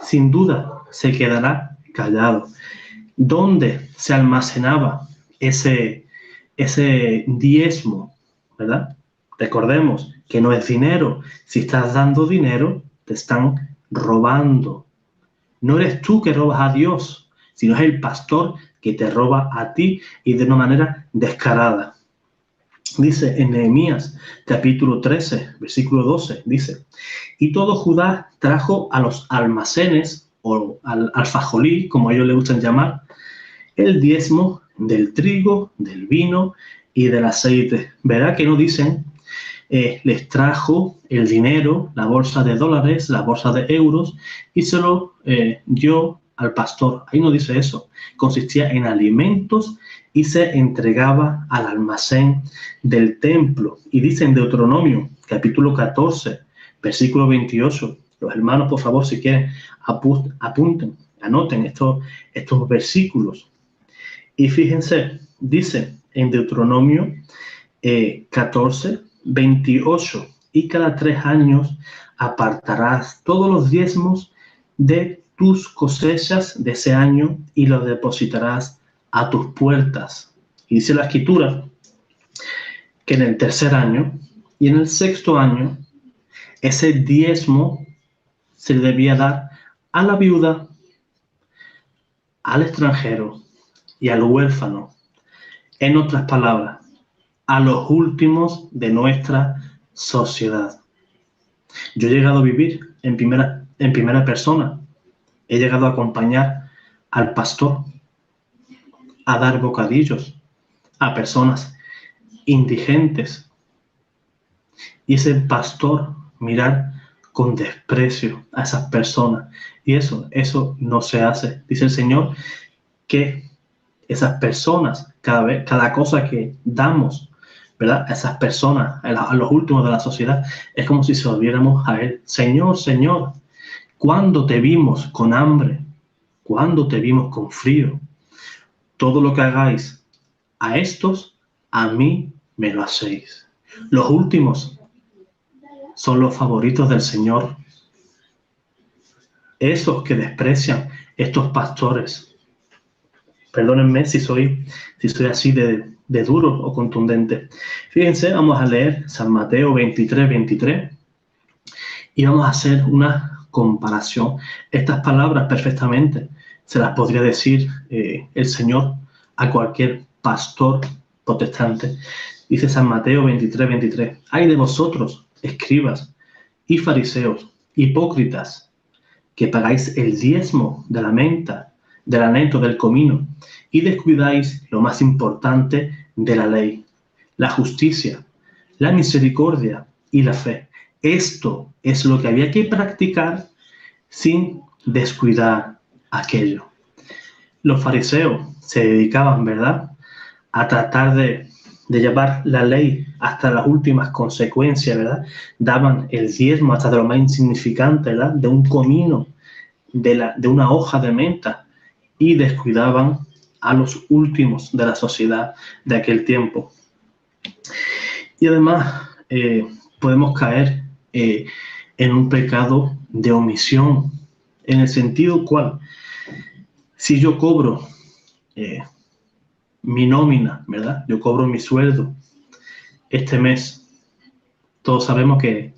B: Sin duda se quedará callado. ¿Dónde se almacenaba ese diezmo, verdad? Recordemos que no es dinero. Si estás dando dinero, te están robando. No eres tú que robas a Dios, sino es el pastor que te roba a ti, y de una manera descarada. Dice en Nehemías, capítulo 13, versículo 12, dice: y todo Judá trajo a los almacenes, o al alfajolí, como ellos le gustan llamar, el diezmo del trigo, del vino y del aceite. Verá que no dicen, les trajo el dinero, la bolsa de dólares, la bolsa de euros, y se lo dio al pastor. Ahí no dice eso. Consistía en alimentos y se entregaba al almacén del templo. Y dice en Deuteronomio, capítulo 14, versículo 28. Los hermanos, por favor, si quieren, apunten, anoten estos versículos. Y fíjense, dice en Deuteronomio 14, 28, y cada 3 años apartarás todos los diezmos de tus cosechas de ese año y los depositarás a tus puertas. Y dice la Escritura que en el 3er año y en el 6º año ese diezmo se le debía dar a la viuda, al extranjero y al huérfano. En otras palabras, a los últimos de nuestra sociedad. Yo he llegado a vivir en primera persona. He llegado a acompañar al pastor a dar bocadillos a personas indigentes. Y ese pastor mirar con desprecio a esas personas. Y eso no se hace. Dice el Señor que esas personas, cada cosa que damos, ¿verdad?, a esas personas, a los últimos de la sociedad, es como si se volviéramos a Él. Señor, Señor, ¿cuándo te vimos con hambre? ¿Cuándo te vimos con frío? Todo lo que hagáis a estos, a mí me lo hacéis. Los últimos son los favoritos del Señor. Esos que desprecian estos pastores. Perdónenme si soy así de duro o contundente. Fíjense, vamos a leer San Mateo 23, 23 y vamos a hacer una comparación. Estas palabras perfectamente se las podría decir el Señor a cualquier pastor protestante. Dice San Mateo 23, 23. Ay de vosotros, escribas y fariseos, hipócritas, que pagáis el diezmo de la menta, del aneto, del comino, y descuidáis lo más importante de la ley, la justicia, la misericordia y la fe. Esto es lo que había que practicar sin descuidar aquello. Los fariseos se dedicaban, ¿verdad?, a tratar de llevar la ley hasta las últimas consecuencias, ¿verdad? Daban el diezmo hasta de lo más insignificante, ¿verdad?, de un comino, de una hoja de menta, y descuidaban a los últimos de la sociedad de aquel tiempo. Y además podemos caer en un pecado de omisión, en el sentido cual, si yo cobro mi nómina, ¿verdad?, yo cobro mi sueldo este mes, todos sabemos que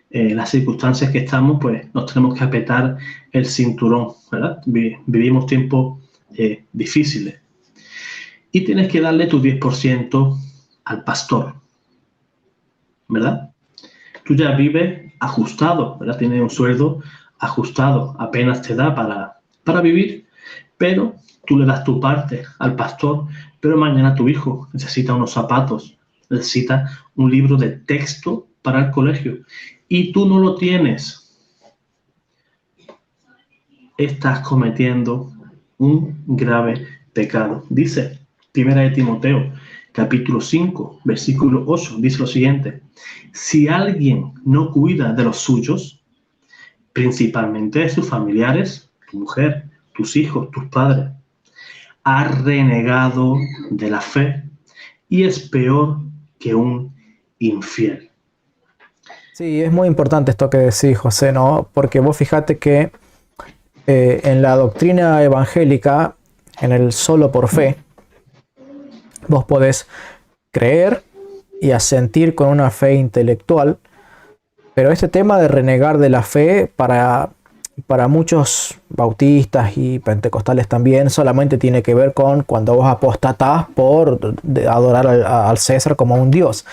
B: en las circunstancias que estamos, pues nos tenemos que apretar el cinturón, ¿verdad? Vivimos tiempos difíciles. Y tienes que darle tu 10% al pastor, ¿verdad? Tú ya vives ajustado, ¿verdad? Tienes un sueldo ajustado, apenas te da para vivir, pero tú le das tu parte al pastor, pero mañana tu hijo necesita unos zapatos, necesita un libro de texto para el colegio, y tú no lo tienes. Estás cometiendo un grave pecado. Dice 1 Timoteo, capítulo 5, versículo 8, dice lo siguiente: si alguien no cuida de los suyos, principalmente de sus familiares, tu mujer, tus hijos, tus padres, ha renegado de la fe y es peor que un infiel.
A: Sí, es muy importante esto que decís, José, ¿no? Porque vos fíjate que en la doctrina evangélica, en el solo por fe, vos podés creer y asentir con una fe intelectual, pero este tema de renegar de la fe para muchos bautistas y pentecostales también solamente tiene que ver con cuando vos apostatás por adorar al César como un dios.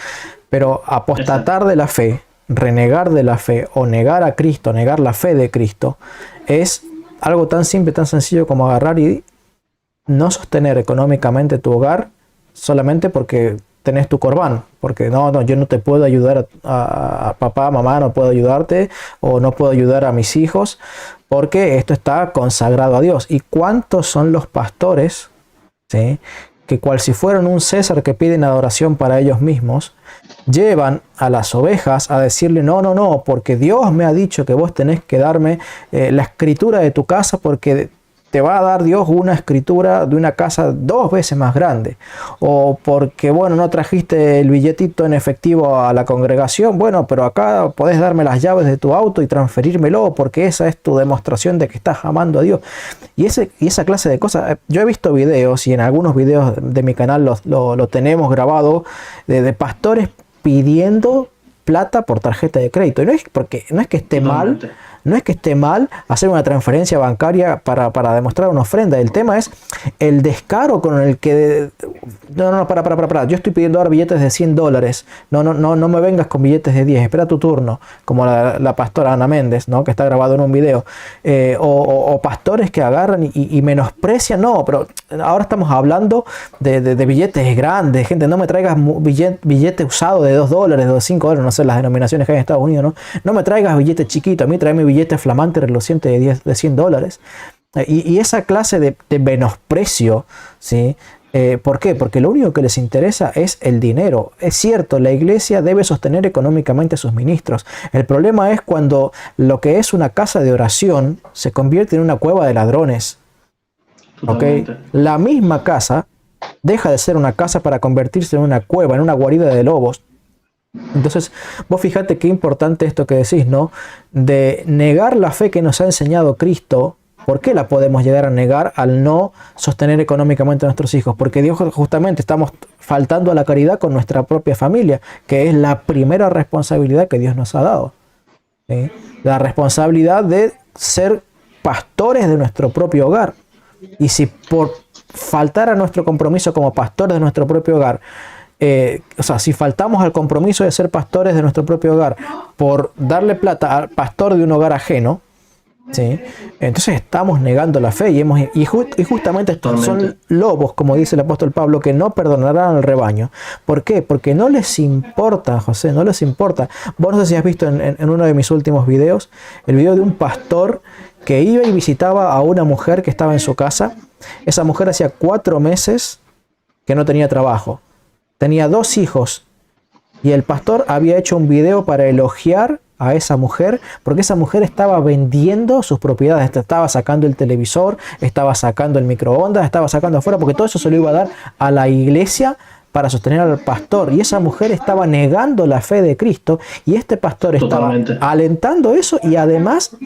A: Pero apostatar de la fe, renegar de la fe o negar a Cristo, negar la fe de Cristo, es algo tan simple, tan sencillo como agarrar y no sostener económicamente tu hogar solamente porque tenés tu corbán, porque no, yo no te puedo ayudar a papá, mamá, no puedo ayudarte, o no puedo ayudar a mis hijos, porque esto está consagrado a Dios. ¿Y cuántos son los pastores, ¿sí?, que cual si fueran un César que piden adoración para ellos mismos, llevan a las ovejas a decirle no, porque Dios me ha dicho que vos tenés que darme la escritura de tu casa, porque te va a dar Dios una escritura de una casa 2 veces más grande, o porque bueno, no trajiste el billetito en efectivo a la congregación, bueno, pero acá podés darme las llaves de tu auto y transferírmelo, porque esa es tu demostración de que estás amando a Dios. Y esa clase de cosas, yo he visto videos, y en algunos videos de mi canal lo tenemos grabado, de pastores pidiendo plata por tarjeta de crédito. Y no es que esté mal. No es que esté mal hacer una transferencia bancaria para demostrar una ofrenda. El tema es el descaro con el que... No, para. Yo estoy pidiendo ahora billetes de $100. No me vengas con billetes de 10. Espera tu turno. Como la pastora Ana Méndez, ¿no?, que está grabado en un video. O pastores que agarran y menosprecian. No, pero ahora estamos hablando de billetes grandes. Gente, no me traigas billete usado de $2, de $5, no sé las denominaciones que hay en Estados Unidos, ¿no? No me traigas billete chiquito. A mí tráeme billete flamante reluciente de $100. Y esa clase de menosprecio, ¿sí? ¿Por qué? Porque lo único que les interesa es el dinero. Es cierto, la iglesia debe sostener económicamente a sus ministros. El problema es cuando lo que es una casa de oración se convierte en una cueva de ladrones. ¿Okay? La misma casa deja de ser una casa para convertirse en una cueva, en una guarida de lobos. Entonces, vos fíjate qué importante esto que decís, ¿no? De negar la fe que nos ha enseñado Cristo. ¿Por qué la podemos llegar a negar al no sostener económicamente a nuestros hijos? Porque Dios, justamente, estamos faltando a la caridad con nuestra propia familia, que es la primera responsabilidad que Dios nos ha dado, ¿sí? La responsabilidad de ser pastores de nuestro propio hogar. Y si por faltar a nuestro compromiso como pastores de nuestro propio hogar, si faltamos al compromiso de ser pastores de nuestro propio hogar por darle plata al pastor de un hogar ajeno, ¿sí?, entonces estamos negando la fe y justamente estos son lobos, como dice el apóstol Pablo, que no perdonarán al rebaño. ¿Por qué? Porque no les importa, José, no les importa. Vos no sé si has visto en uno de mis últimos videos, el video de un pastor que iba y visitaba a una mujer que estaba en su casa. Esa mujer hacía 4 meses que no tenía trabajo. Tenía 2 hijos y el pastor había hecho un video para elogiar a esa mujer, porque esa mujer estaba vendiendo sus propiedades, estaba sacando el televisor, estaba sacando el microondas, estaba sacando afuera, porque todo eso se lo iba a dar a la iglesia para sostener al pastor, y esa mujer estaba negando la fe de Cristo, y este pastor estaba alentando eso y además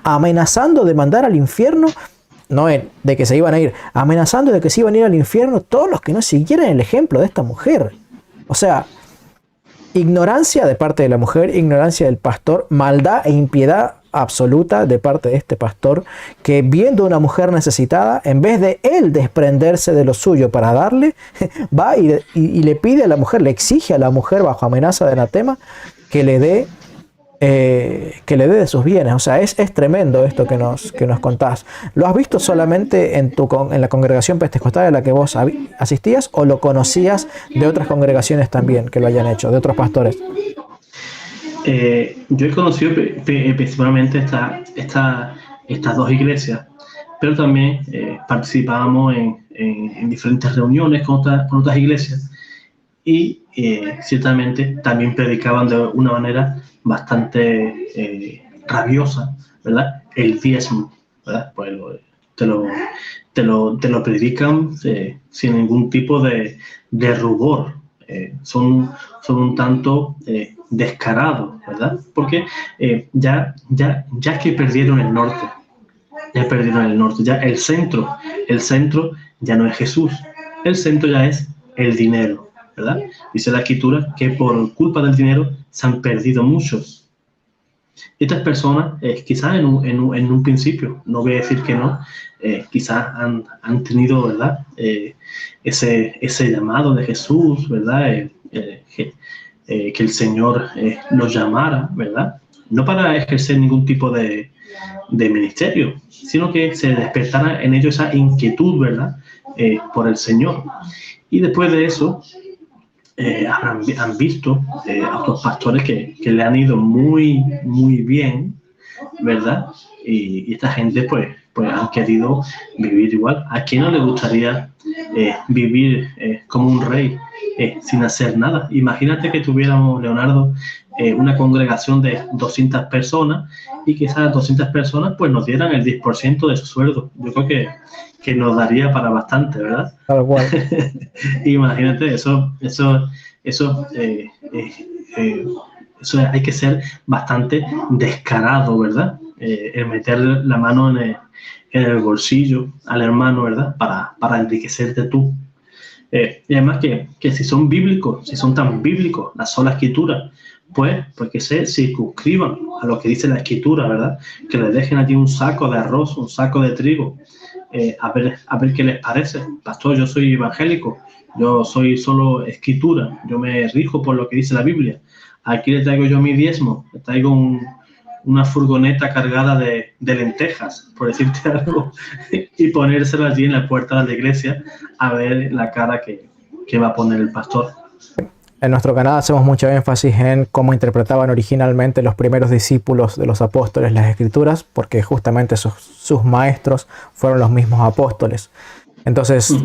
A: amenazando de mandar al infierno. No de que se iban a ir, amenazando de que se iban a ir al infierno todos los que no siguieran el ejemplo de esta mujer. O sea, ignorancia de parte de la mujer, ignorancia del pastor, maldad e impiedad absoluta de parte de este pastor, que viendo a una mujer necesitada, en vez de él desprenderse de lo suyo para darle, va y le pide a la mujer, le exige a la mujer bajo amenaza de anatema que le dé de sus bienes. O sea, es tremendo esto que nos contás. ¿Lo has visto solamente en la congregación pentecostal a la que vos asistías, o lo conocías de otras congregaciones también que lo hayan hecho, de otros pastores?
B: Yo he conocido principalmente estas 2 iglesias, pero también participábamos en diferentes reuniones con otras iglesias, y ciertamente también predicaban de una manera bastante rabiosa, ¿verdad?, el diezmo, ¿verdad? Pues te lo predican sin ningún tipo de rubor. Son un tanto descarados, ¿verdad? Porque ya que perdieron el norte, ya el centro ya no es Jesús, el centro ya es el dinero, ¿verdad? Dice la Escritura que por culpa del dinero se han perdido muchos. Estas personas, quizás en un principio, no voy a decir que no, quizás han tenido, ¿verdad?, ese llamado de Jesús, ¿verdad?, que el Señor los llamara, ¿verdad?, no para ejercer ningún tipo de ministerio, sino que se despertara en ellos esa inquietud, ¿verdad?, por el Señor. Y después de eso, han visto a otros pastores que le han ido muy, muy bien, ¿verdad? Y esta gente pues han querido vivir igual. ¿A quién no le gustaría vivir como un rey sin hacer nada? Imagínate que tuviéramos, Leonardo, una congregación de 200 personas y que esas 200 personas pues nos dieran el 10% de su sueldo. Yo creo que nos daría para bastante, ¿verdad?
A: Tal cual.
B: Imagínate, eso hay que ser bastante descarado, ¿verdad? El meter la mano en el bolsillo al hermano, ¿verdad? Para enriquecerte tú. Y además que si son bíblicos, si son tan bíblicos, la sola escritura, pues que se circunscriban a lo que dice la escritura, ¿verdad? Que les dejen allí un saco de arroz, un saco de trigo, a ver qué les parece. Pastor, yo soy evangélico, yo soy solo escritura, yo me rijo por lo que dice la Biblia. Aquí le traigo yo mi diezmo, le traigo una furgoneta cargada de lentejas, por decirte algo, y ponérselo allí en la puerta de la iglesia a ver la cara que va a poner el pastor.
A: En nuestro canal hacemos mucho énfasis en cómo interpretaban originalmente los primeros discípulos de los apóstoles las escrituras, porque justamente sus maestros fueron los mismos apóstoles. Entonces,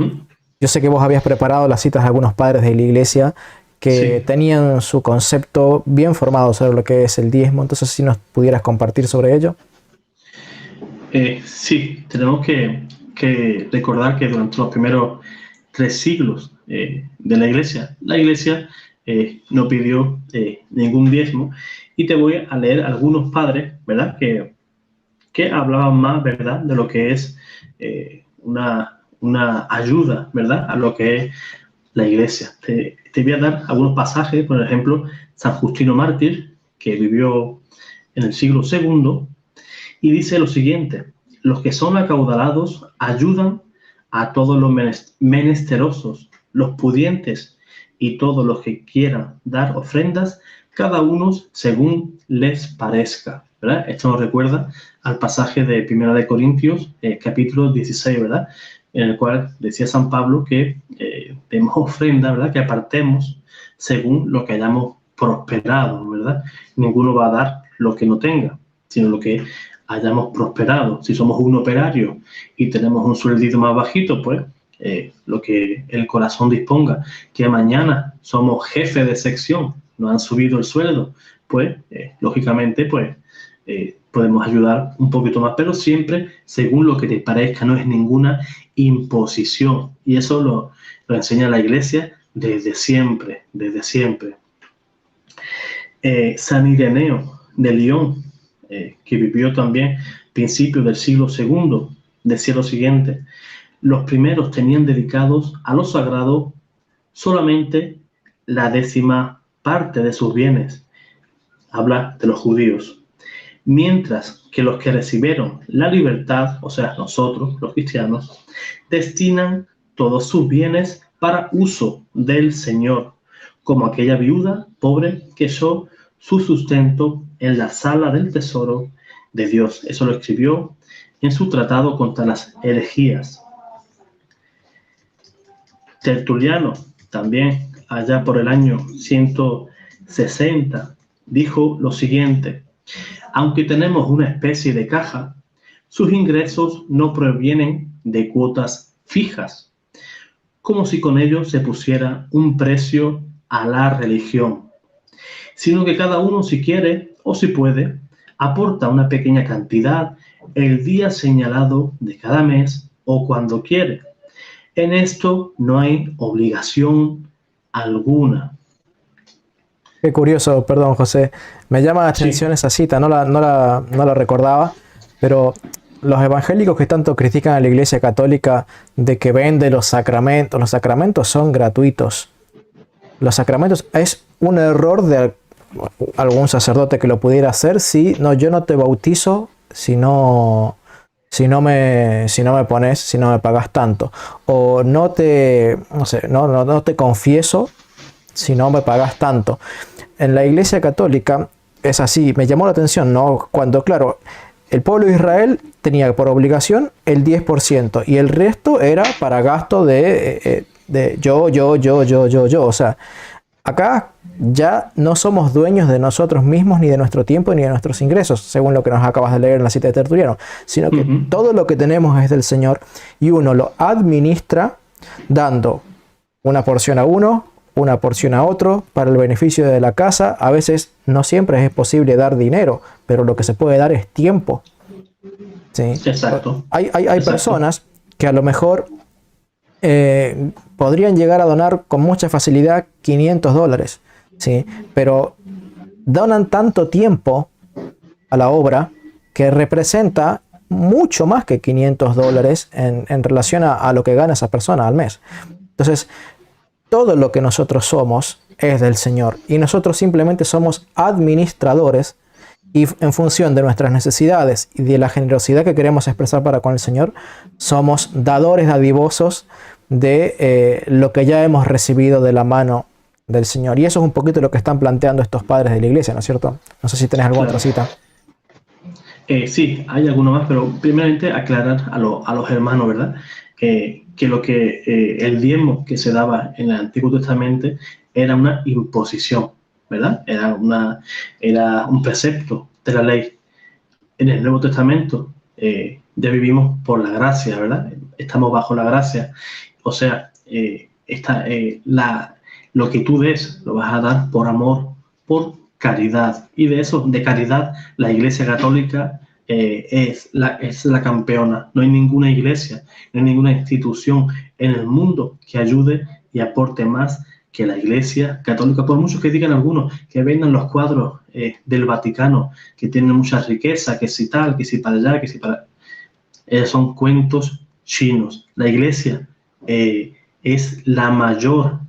A: yo sé que vos habías preparado las citas de algunos padres de la iglesia que tenían su concepto bien formado sobre lo que es el diezmo. Entonces, si nos pudieras compartir sobre ello.
B: Sí, tenemos que recordar que durante los primeros 3 siglos de la iglesia no pidió ningún diezmo, y te voy a leer algunos padres, ¿verdad? Que hablaban más, ¿verdad? De lo que es una ayuda, ¿verdad? A lo que es la iglesia. Te voy a dar algunos pasajes, por ejemplo, San Justino Mártir, que vivió en el siglo II, y dice lo siguiente: los que son acaudalados ayudan a todos los menesterosos, los pudientes y todos los que quieran dar ofrendas, cada uno según les parezca, ¿verdad? Esto nos recuerda al pasaje de 1 de Corintios, capítulo 16, ¿verdad? En el cual decía San Pablo que demos ofrenda, ¿verdad? Que apartemos según lo que hayamos prosperado, ¿verdad? Ninguno va a dar lo que no tenga, sino lo que hayamos prosperado. Si somos un operario y tenemos un sueldito más bajito, pues lo que el corazón disponga. Que mañana somos jefe de sección, nos han subido el sueldo, pues lógicamente pues podemos ayudar un poquito más, pero siempre según lo que te parezca, no es ninguna imposición, y eso lo enseña la iglesia desde siempre. San Ireneo de Lyon, que vivió también principios del siglo II, decía lo siguiente: los primeros tenían dedicados a lo sagrado solamente la 10ª parte de sus bienes. Habla de los judíos. Mientras que los que recibieron la libertad, o sea, nosotros, los cristianos, destinan todos sus bienes para uso del Señor, como aquella viuda pobre que echó su sustento en la sala del tesoro de Dios. Eso lo escribió en su tratado contra las herejías. Tertuliano, también allá por el año 160, dijo lo siguiente: aunque tenemos una especie de caja, sus ingresos no provienen de cuotas fijas, como si con ello se pusiera un precio a la religión, sino que cada uno, si quiere o si puede, aporta una pequeña cantidad el día señalado de cada mes o cuando quiere. En esto no hay obligación alguna.
A: Qué curioso, perdón, José. Me llama la atención esa cita, no la recordaba, pero los evangélicos que tanto critican a la Iglesia Católica de que vende los sacramentos son gratuitos. Los sacramentos es un error de algún sacerdote que lo pudiera hacer. Si no, yo no te bautizo si no me pagas tanto, o no te confieso si no me pagas tanto. En la Iglesia Católica es así. Me llamó la atención, ¿no? Cuando, claro, el pueblo de Israel tenía por obligación el 10% y el resto era para gasto de yo. O sea, acá ya no somos dueños de nosotros mismos, ni de nuestro tiempo, ni de nuestros ingresos, según lo que nos acabas de leer en la cita de Tertuliano, sino que todo lo que tenemos es del Señor y uno lo administra dando una porción a uno, una porción a otro, para el beneficio de la casa. A veces no siempre es posible dar dinero, pero lo que se puede dar es tiempo. ¿Sí?
B: Exacto.
A: Hay personas que a lo mejor podrían llegar a donar con mucha facilidad $500, ¿sí? Pero donan tanto tiempo a la obra que representa mucho más que $500 en relación a lo que gana esa persona al mes. Entonces, todo lo que nosotros somos es del Señor y nosotros simplemente somos administradores, y en función de nuestras necesidades y de la generosidad que queremos expresar para con el Señor, somos dadores dadivosos de lo que ya hemos recibido de la mano del Señor. Y eso es un poquito lo que están planteando estos padres de la iglesia, ¿no es cierto? No sé si tenés alguna otra cita.
B: Sí, hay alguno más, pero primeramente aclarar a los hermanos, ¿verdad? Que el diezmo que se daba en el Antiguo Testamento era una imposición, ¿verdad? Era un precepto de la ley. En el Nuevo Testamento ya vivimos por la gracia, ¿verdad? Estamos bajo la gracia. O sea, lo que tú des lo vas a dar por amor, por caridad. Y de caridad, la Iglesia Católica es la campeona. No hay ninguna iglesia, no hay ninguna institución en el mundo que ayude y aporte más que la Iglesia Católica, por mucho que digan algunos, que vendan los cuadros del Vaticano, que tienen mucha riqueza, que si tal, que si para allá, que si para... son cuentos chinos. La Iglesia es la mayor,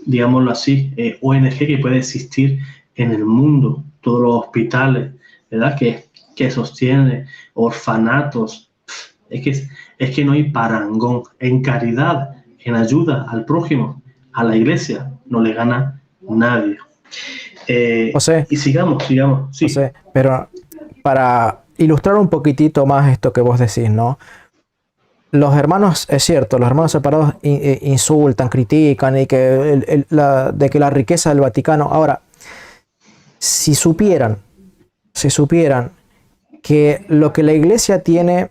B: digámoslo así, ONG que puede existir en el mundo. Todos los hospitales, ¿verdad? Que sostiene orfanatos. Es que no hay parangón en caridad, en ayuda al prójimo, a la iglesia, no le gana nadie.
A: José,
B: y sigamos, sí.
A: José, pero para ilustrar un poquitito más esto que vos decís, ¿no? Los hermanos, es cierto, los hermanos separados insultan, critican y que la riqueza del Vaticano. Ahora, si supieran que lo que la iglesia tiene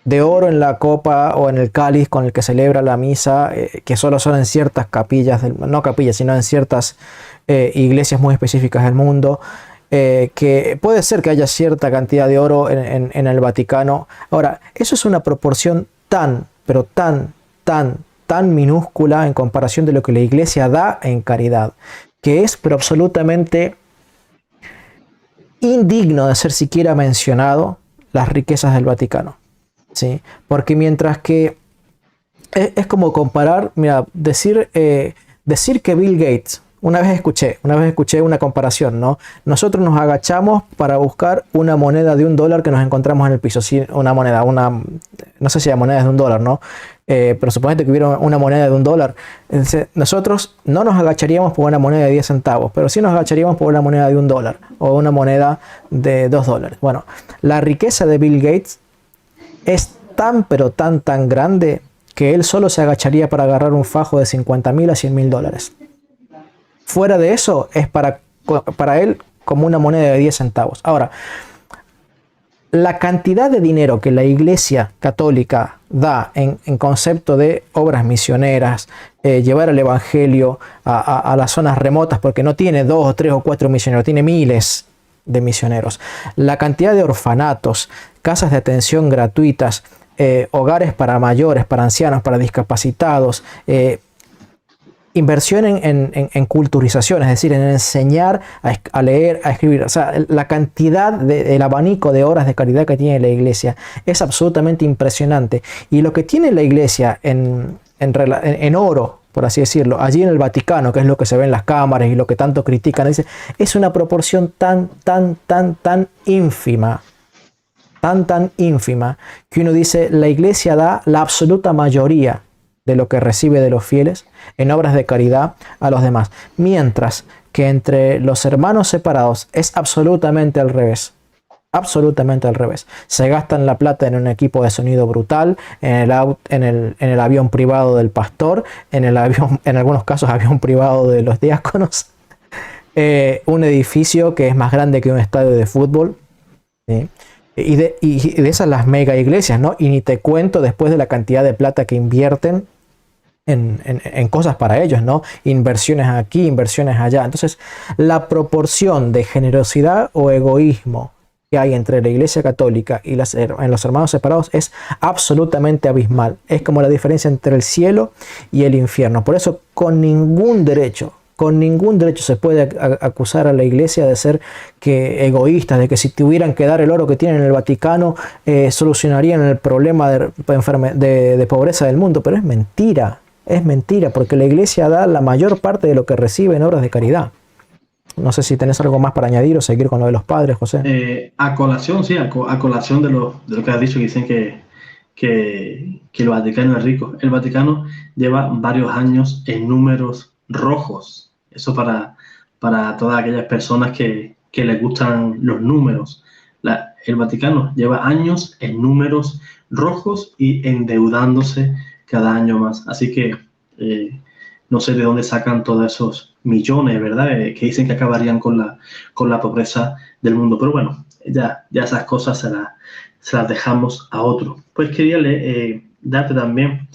A: de oro en la copa o en el cáliz con el que celebra la misa, que solo son en ciertas capillas, no capillas, sino en ciertas iglesias muy específicas del mundo, que puede ser que haya cierta cantidad de oro en el Vaticano. Ahora, eso es una proporción pero tan minúscula en comparación de lo que la iglesia da en caridad, que es pero absolutamente indigno de ser siquiera mencionado las riquezas del Vaticano. ¿Sí? Porque mientras que es como comparar, mira, decir que Bill Gates, una vez escuché una comparación, ¿no? Nosotros nos agachamos para buscar una moneda de $1 que nos encontramos en el piso, sí, una moneda, no sé si la moneda es de $1, ¿no? Pero suponete que hubiera una moneda de $1. Entonces, nosotros no nos agacharíamos por una moneda de 10 centavos, pero sí nos agacharíamos por una moneda de $1 o una moneda de $2. Bueno, la riqueza de Bill Gates es tan grande que él solo se agacharía para agarrar un fajo de $50,000 a $100,000. Fuera de eso, es para él como una moneda de 10 centavos. Ahora, la cantidad de dinero que la Iglesia Católica da en concepto de obras misioneras, llevar el Evangelio a las zonas remotas, porque no tiene 2 o 3 o 4 misioneros, tiene miles de misioneros. La cantidad de orfanatos, casas de atención gratuitas, hogares para mayores, para ancianos, para discapacitados, inversión en culturización, es decir, en enseñar a leer, a escribir. O sea, la cantidad el abanico de obras de caridad que tiene la iglesia es absolutamente impresionante. Y lo que tiene la iglesia en oro, por así decirlo, allí en el Vaticano, que es lo que se ve en las cámaras y lo que tanto critican, es una proporción tan ínfima, tan ínfima, que uno dice, la iglesia da la absoluta mayoría de lo que recibe de los fieles en obras de caridad a los demás, mientras que entre los hermanos separados es absolutamente al revés. absolutamente al revés. Se gastan la plata en un equipo de sonido brutal, en el avión privado del pastor, en algunos casos avión privado de los diáconos, un edificio que es más grande que un estadio de fútbol, ¿sí? Y de esas las mega iglesias, ¿no? Y ni te cuento después de la cantidad de plata que invierten en cosas para ellos, ¿no? Inversiones aquí, inversiones allá. Entonces, la proporción de generosidad o egoísmo que hay entre la Iglesia Católica y en los hermanos separados es absolutamente abismal. Es como la diferencia entre el cielo y el infierno. Por eso, con ningún derecho se puede acusar a la Iglesia de ser egoísta, de que si tuvieran que dar el oro que tienen en el Vaticano, solucionarían el problema de pobreza del mundo. Pero es mentira, porque la Iglesia da la mayor parte de lo que recibe en obras de caridad. No sé si tenés algo más para añadir o seguir con lo de los padres, José.
B: A colación, sí, a colación de lo que has dicho, que dicen que el Vaticano es rico. El Vaticano lleva varios años en números rojos. Eso para todas aquellas personas que les gustan los números. El Vaticano lleva años en números rojos y endeudándose cada año más. Así que no sé de dónde sacan todos esos millones, ¿verdad? Que dicen que acabarían con la pobreza del mundo. Pero bueno, ya esas cosas se las dejamos a otro. Pues quería darte también,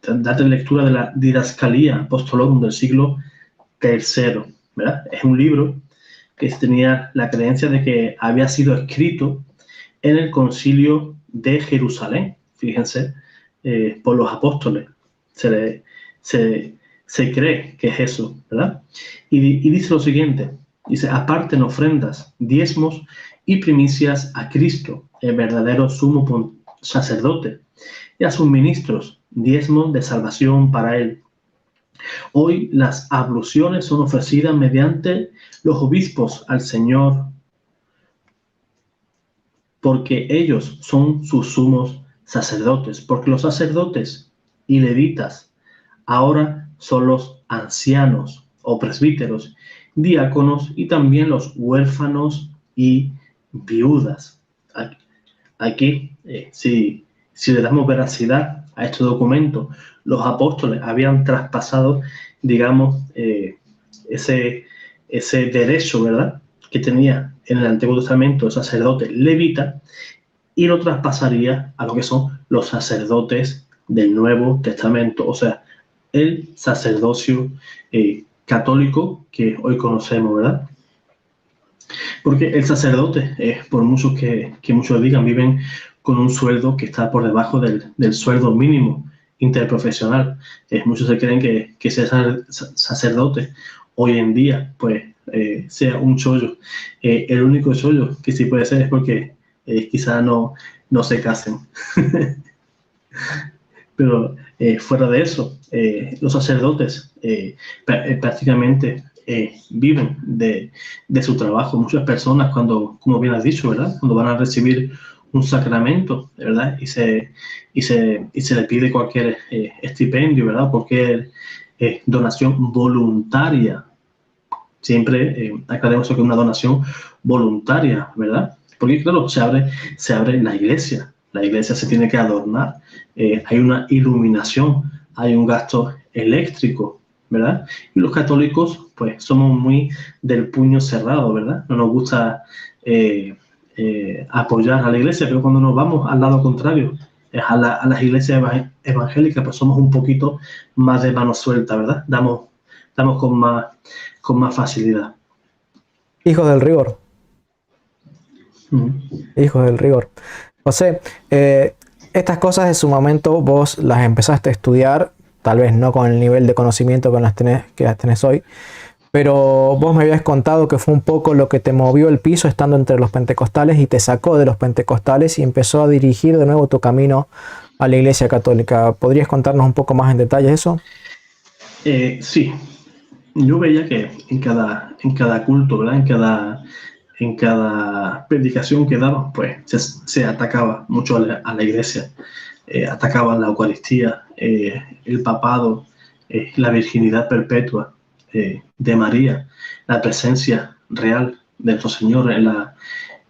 B: darte lectura de la Didascalía Apostolorum del siglo III, ¿verdad? Es un libro que tenía la creencia de que había sido escrito en el Concilio de Jerusalén, fíjense, por los apóstoles. Se cree que es eso, ¿verdad? Y dice lo siguiente, dice: aparten ofrendas, diezmos y primicias a Cristo, el verdadero sumo sacerdote, y a sus ministros, diezmos de salvación para él. Hoy las abluciones son ofrecidas mediante los obispos al Señor, porque ellos son sus sumos sacerdotes, porque los sacerdotes y levitas ahora son los ancianos o presbíteros, diáconos y también los huérfanos y viudas. Aquí, si le damos veracidad a este documento, los apóstoles habían traspasado, digamos, ese derecho, ¿verdad?, que tenía en el Antiguo Testamento el sacerdote levita, y lo traspasaría a lo que son los sacerdotes del Nuevo Testamento, o sea, el sacerdocio católico que hoy conocemos, ¿verdad? Porque el sacerdote, por mucho que muchos digan, viven con un sueldo que está por debajo del sueldo mínimo interprofesional. Muchos se creen que ser sacerdote hoy en día, pues, sea un chollo. El único chollo que sí puede ser es porque quizá no se casen. Pero fuera de eso, los sacerdotes prácticamente viven de su trabajo. Muchas personas, cuando, como bien has dicho, ¿verdad?, cuando van a recibir un sacramento, ¿verdad?, y se le pide cualquier estipendio, ¿verdad?, cualquier donación voluntaria. Siempre aclaremos que es una donación voluntaria, ¿verdad? Porque, claro, se abre la iglesia. La iglesia se tiene que adornar. Hay una iluminación, hay un gasto eléctrico, ¿verdad? Y los católicos, pues, somos muy del puño cerrado, ¿verdad? No nos gusta apoyar a la iglesia, pero cuando nos vamos al lado contrario, a las iglesias evangélicas, pues somos un poquito más de mano suelta, ¿verdad? Damos con más facilidad.
A: Hijos del rigor. Hijos del rigor. José, estas cosas en su momento vos las empezaste a estudiar, tal vez no con el nivel de conocimiento que las tenés hoy, pero vos me habías contado que fue un poco lo que te movió el piso estando entre los pentecostales y te sacó de los pentecostales y empezó a dirigir de nuevo tu camino a la Iglesia Católica. ¿Podrías contarnos un poco más en detalle eso?
B: Sí. Yo veía que en cada culto, ¿verdad?, en cada predicación que daba, pues se atacaba mucho a la iglesia. Atacaban la Eucaristía, el papado, la virginidad perpetua de María, la presencia real de nuestro Señor en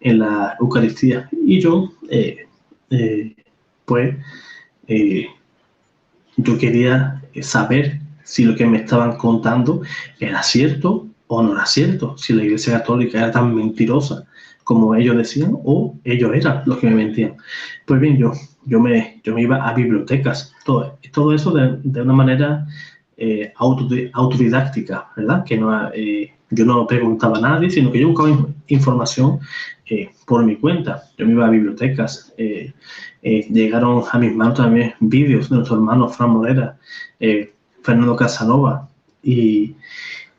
B: en la Eucaristía. Y yo, pues, yo quería saber si lo que me estaban contando era cierto o no era cierto, si la Iglesia Católica era tan mentirosa como ellos decían, o ellos eran los que me mentían. Pues bien, yo me iba a bibliotecas, todo eso de una manera autodidáctica, ¿verdad? Que no, yo no preguntaba a nadie, sino que yo buscaba información por mi cuenta. Yo me iba a bibliotecas, llegaron a mis manos también vídeos de nuestro hermano Fran Morera, Fernando Casanova,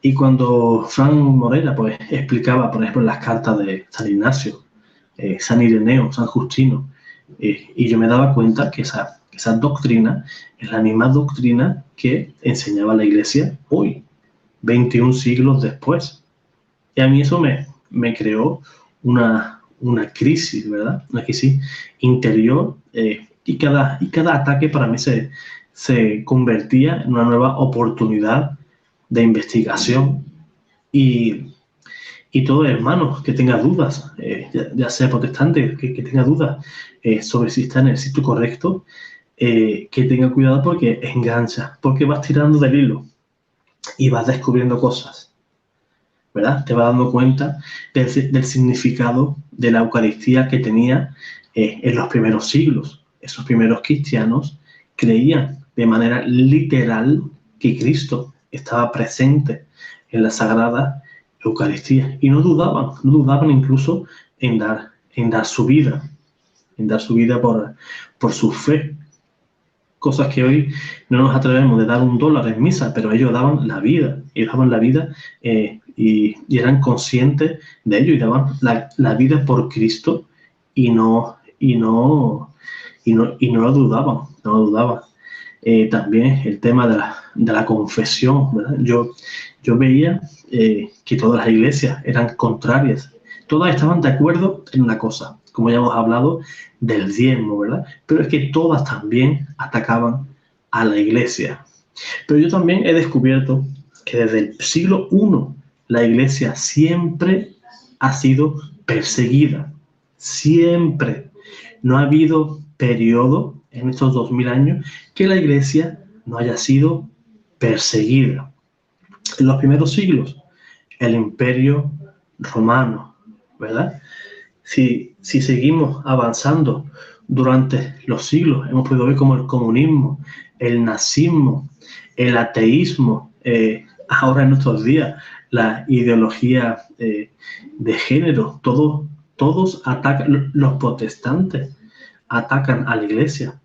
B: y cuando Fran Morera pues explicaba, por ejemplo, las cartas de San Ignacio, San Ireneo, San Justino, y yo me daba cuenta que esa doctrina es la misma doctrina que enseñaba la Iglesia hoy, 21 siglos después. Y a mí eso me creó una crisis, ¿verdad? Una crisis interior, y cada ataque para mí se convertía en una nueva oportunidad de investigación. Y todo hermano que tenga dudas, ya sea protestante, que tenga dudas sobre si está en el sitio correcto, que tenga cuidado porque engancha, porque vas tirando del hilo y vas descubriendo cosas, ¿verdad? Te vas dando cuenta del significado de la Eucaristía que tenía en los primeros siglos. Esos primeros cristianos creían de manera literal que Cristo estaba presente en la Sagrada Eucaristía y no dudaban incluso en dar su vida, por su fe. Cosas que hoy no nos atrevemos de dar $1 en misa, pero ellos daban la vida, y eran conscientes de ello y daban la vida por Cristo y no lo dudaban. También el tema de la confesión, ¿verdad? Yo veía que todas las iglesias eran contrarias, todas estaban de acuerdo en una cosa, como ya hemos hablado del diezmo, ¿verdad? Pero es que todas también atacaban a la iglesia. Pero yo también he descubierto que desde el siglo I la iglesia siempre ha sido perseguida. Siempre. No ha habido periodo en estos 2000 años que la iglesia no haya sido perseguida. En los primeros siglos, el Imperio Romano, ¿verdad? Si seguimos avanzando durante los siglos, hemos podido ver como el comunismo, el nazismo, el ateísmo, ahora en nuestros días, la ideología de género, todos atacan, los protestantes atacan a la iglesia.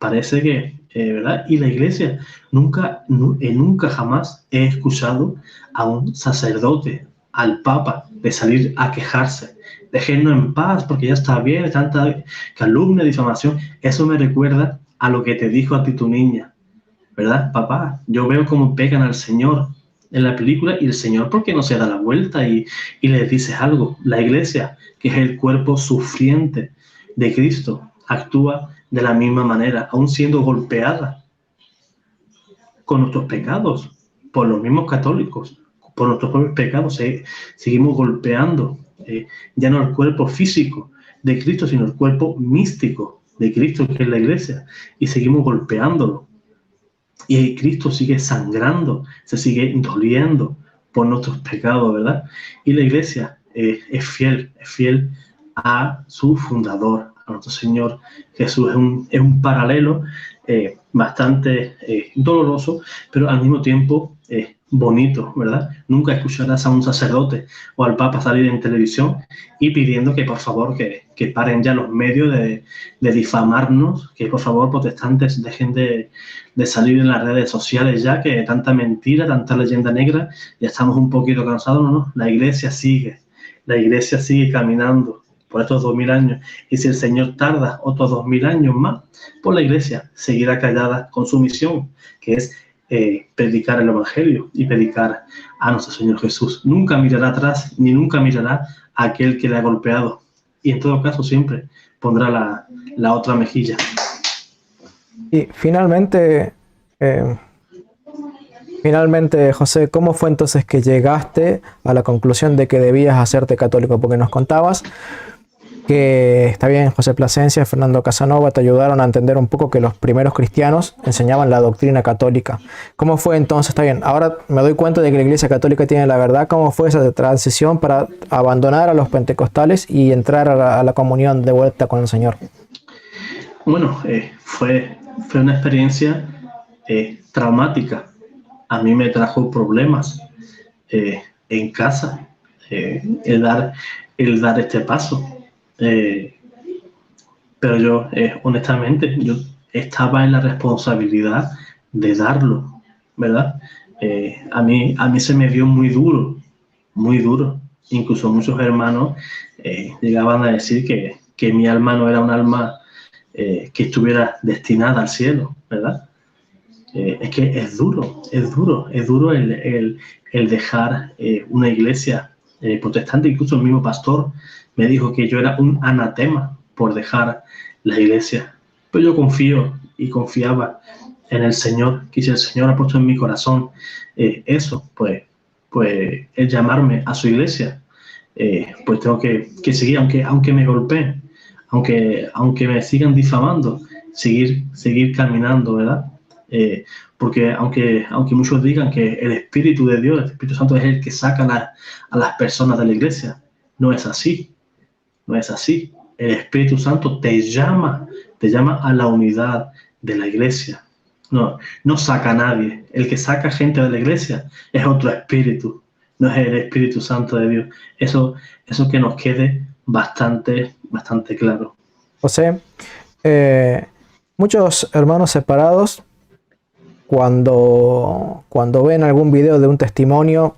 B: Parece que, ¿verdad? Y la iglesia, nunca jamás he escuchado a un sacerdote, al papa, de salir a quejarse. Déjennos en paz porque ya está bien, tanta calumnia, difamación. Eso me recuerda a lo que te dijo a ti tu niña, ¿verdad? Papá, yo veo cómo pegan al Señor en la película y el Señor, ¿por qué no se da la vuelta y les dices algo? La iglesia, que es el cuerpo sufriente de Cristo, actúa de la misma manera, aún siendo golpeada con nuestros pecados, por los mismos católicos, por nuestros propios pecados, seguimos golpeando, ya no el cuerpo físico de Cristo, sino el cuerpo místico de Cristo, que es la iglesia, y seguimos golpeándolo. Y Cristo sigue sangrando, se sigue doliendo por nuestros pecados, ¿verdad? Y la iglesia es fiel a su fundador, a nuestro Señor Jesús. Es un paralelo bastante doloroso, pero al mismo tiempo bonito, ¿verdad? Nunca escucharás a un sacerdote o al Papa salir en televisión y pidiendo que por favor que paren ya los medios de difamarnos, que por favor protestantes dejen de salir en las redes sociales ya, que tanta mentira, tanta leyenda negra, ya estamos un poquito cansados. No, la iglesia sigue caminando por estos 2000 años, y si el Señor tarda otros 2000 años más, pues la iglesia seguirá callada con su misión, que es predicar el Evangelio y predicar a nuestro Señor Jesús. Nunca mirará atrás, ni nunca mirará a aquel que le ha golpeado, y en todo caso siempre pondrá la otra mejilla.
A: Y finalmente, Finalmente, José, ¿cómo fue entonces que llegaste a la conclusión de que debías hacerte católico? Porque nos contabas que, está bien, José Plasencia, Fernando Casanova te ayudaron a entender un poco que los primeros cristianos enseñaban la doctrina católica. ¿Cómo fue entonces? Está bien, ahora me doy cuenta de que la Iglesia Católica tiene la verdad. ¿Cómo fue esa transición para abandonar a los pentecostales y entrar a la comunión de vuelta con el Señor?
B: Bueno, fue una experiencia traumática. A mí me trajo problemas en casa, el dar este paso. Pero yo, honestamente, yo estaba en la responsabilidad de darlo, ¿verdad? A mí se me dio muy duro, muy duro. Incluso muchos hermanos llegaban a decir que mi alma no era un alma que estuviera destinada al cielo, ¿verdad? Es que es duro, es duro el dejar una iglesia protestante. Incluso el mismo pastor me dijo que yo era un anatema por dejar la iglesia. Pero yo confío y confiaba en el Señor, que si el Señor ha puesto en mi corazón eso, pues el llamarme a su iglesia, pues tengo que seguir, aunque me golpeen, aunque me sigan difamando, seguir caminando, ¿verdad? Porque aunque muchos digan que el Espíritu de Dios, el Espíritu Santo es el que saca a las personas de la iglesia, no es así, no es así. El Espíritu Santo te llama a la unidad de la iglesia. No saca a nadie. El que saca gente de la iglesia es otro espíritu, no es el Espíritu Santo de Dios. Eso que nos quede bastante claro.
A: José, muchos hermanos separados, cuando ven algún video de un testimonio,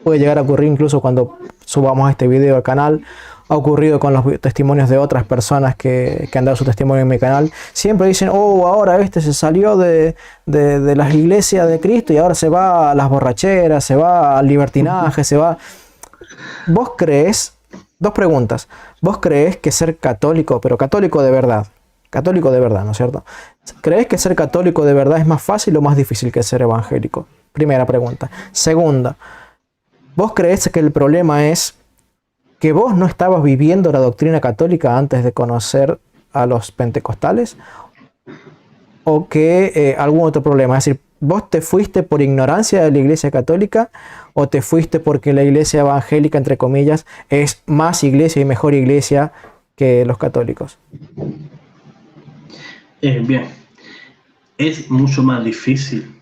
A: puede llegar a ocurrir incluso cuando subamos este video al canal, ha ocurrido con los testimonios de otras personas que han dado su testimonio en mi canal, siempre dicen, oh, ahora este se salió de las iglesias de Cristo y ahora se va a las borracheras, se va al libertinaje, se va... ¿Vos crees? Dos preguntas. ¿Vos crees que ser católico, pero católico de verdad, ¿no es cierto? ¿Crees que ser católico de verdad es más fácil o más difícil que ser evangélico? Primera pregunta. Segunda, ¿vos crees que el problema es que vos no estabas viviendo la doctrina católica antes de conocer a los pentecostales? ¿O que algún otro problema? Es decir, ¿vos te fuiste por ignorancia de la iglesia católica o te fuiste porque la iglesia evangélica, entre comillas, es más iglesia y mejor iglesia que los católicos?
B: Bien, es mucho más difícil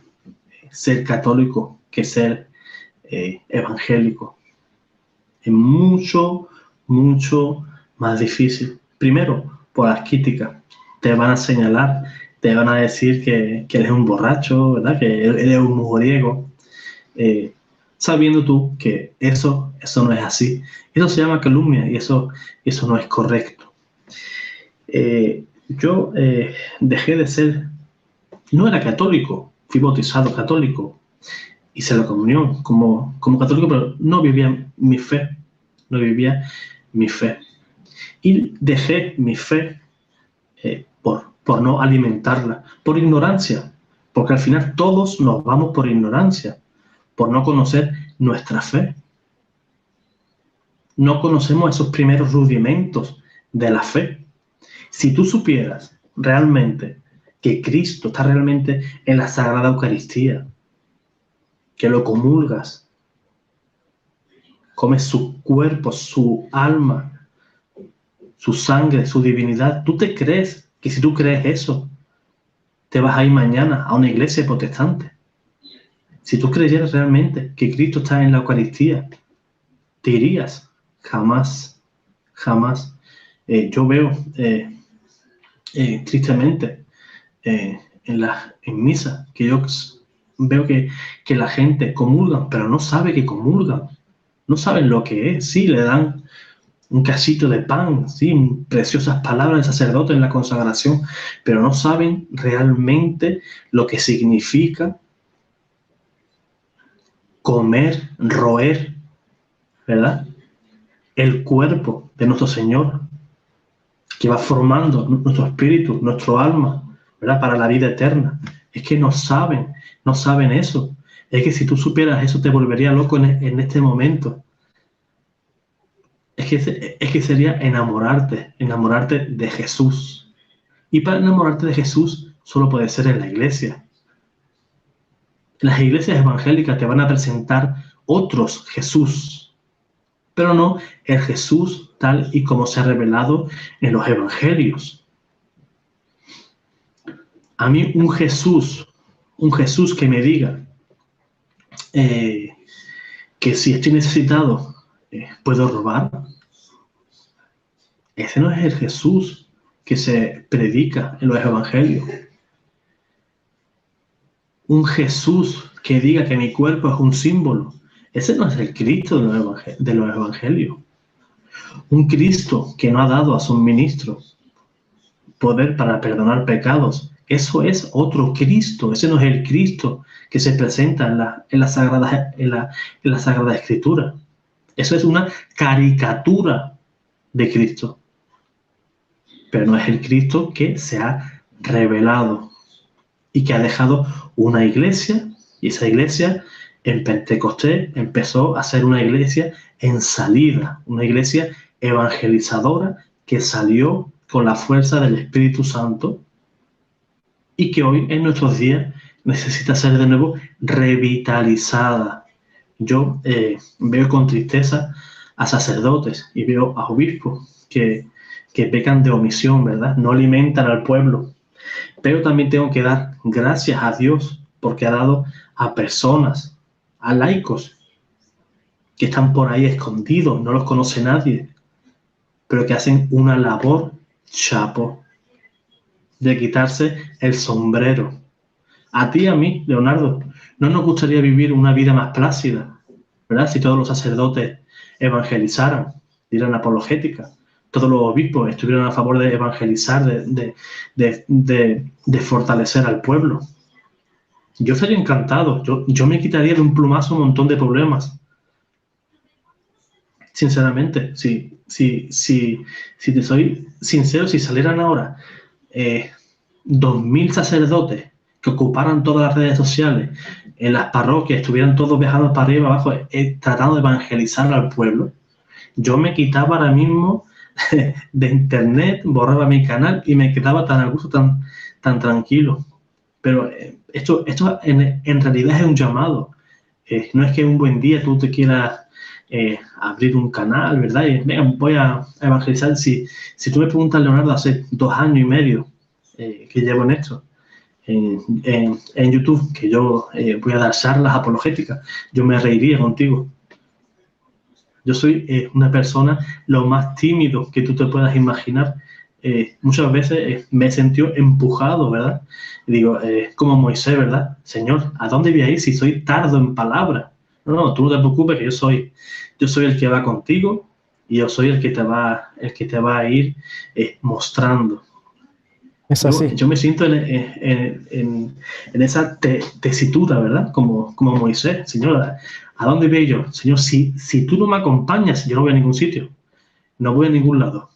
B: ser católico que ser evangélico. Es mucho más difícil. Primero, por las críticas. Te van a señalar, te van a decir que eres un borracho, ¿verdad? Que eres un mujeriego. Sabiendo tú que eso no es así. Eso se llama calumnia y eso no es correcto. Yo dejé de ser, no era católico, fui bautizado católico, hice la comunión como católico, pero no vivía mi fe, y dejé mi fe por no alimentarla, por ignorancia, porque al final todos nos vamos por ignorancia, por no conocer nuestra fe. No conocemos esos primeros rudimentos de la fe. Si tú supieras realmente que Cristo está realmente en la Sagrada Eucaristía, que lo comulgas, comes su cuerpo, su alma, su sangre, su divinidad, ¿tú te crees que si tú crees eso, te vas a ir mañana a una iglesia protestante? Si tú creyeras realmente que Cristo está en la Eucaristía, ¿te irías? Jamás, jamás. Yo veo tristemente en misa que yo veo que la gente comulga, pero no sabe que comulgan, no saben lo que es. Sí, le dan un cachito de pan, sí, preciosas palabras del sacerdote en la consagración, pero no saben realmente lo que significa comer, roer, ¿verdad? El cuerpo de nuestro Señor, que va formando nuestro espíritu, nuestro alma, ¿verdad? Para la vida eterna. Es que no saben eso. Es que si tú supieras eso te volvería loco en este momento. Es que sería enamorarte de Jesús. Y para enamorarte de Jesús solo puede ser en la iglesia. Las iglesias evangélicas te van a presentar otros Jesús, pero no el Jesús tal y como se ha revelado en los evangelios. A mí un Jesús que me diga que si estoy necesitado puedo robar, ese no es el Jesús que se predica en los evangelios. Un Jesús que diga que mi cuerpo es un símbolo, ese no es el Cristo de los evangelios. Un Cristo que no ha dado a sus ministros poder para perdonar pecados, eso es otro Cristo. Ese no es el Cristo que se presenta en la Sagrada Escritura. Eso es una caricatura de Cristo, pero no es el Cristo que se ha revelado y que ha dejado una iglesia, y esa iglesia en Pentecostés empezó a ser una iglesia en salida, una iglesia evangelizadora que salió con la fuerza del Espíritu Santo y que hoy en nuestros días necesita ser de nuevo revitalizada. Yo veo con tristeza a sacerdotes y veo a obispos que pecan de omisión, ¿verdad? No alimentan al pueblo. Pero también tengo que dar gracias a Dios porque ha dado a personas, a laicos, que están por ahí escondidos, no los conoce nadie, pero que hacen una labor chapo de quitarse el sombrero. A ti y a mí, Leonardo, no nos gustaría vivir una vida más plácida, ¿verdad? Si todos los sacerdotes evangelizaran, dieran apologética, todos los obispos estuvieran a favor de evangelizar, de fortalecer al pueblo. Yo estaría encantado, yo me quitaría de un plumazo un montón de problemas. Sinceramente, si te soy sincero, si salieran ahora 2.000 sacerdotes que ocuparan todas las redes sociales, en las parroquias, estuvieran todos viajando para arriba y abajo, tratando de evangelizar al pueblo, yo me quitaba ahora mismo de internet, borraba mi canal y me quedaba tan a gusto, tan tranquilo. Pero esto en realidad es un llamado. No es que un buen día tú te quieras abrir un canal, ¿verdad? Y venga, voy a evangelizar. Si tú me preguntas, Leonardo, hace 2 años y medio que llevo en esto, en YouTube, que yo voy a dar charlas apologéticas, yo me reiría contigo. Yo soy una persona lo más tímido que tú te puedas imaginar. Muchas veces me he sentido empujado, ¿verdad? Y digo, como Moisés, ¿verdad? Señor, ¿a dónde voy a ir si soy tardo en palabras? No, tú no te preocupes, que yo soy el que va contigo y yo soy el que te va a ir mostrando.
A: Es así.
B: Yo me siento en esa tesitura, ¿verdad? Como Moisés. Señor, ¿a dónde voy yo? Señor, si tú no me acompañas, yo no voy a ningún sitio. No voy a ningún lado.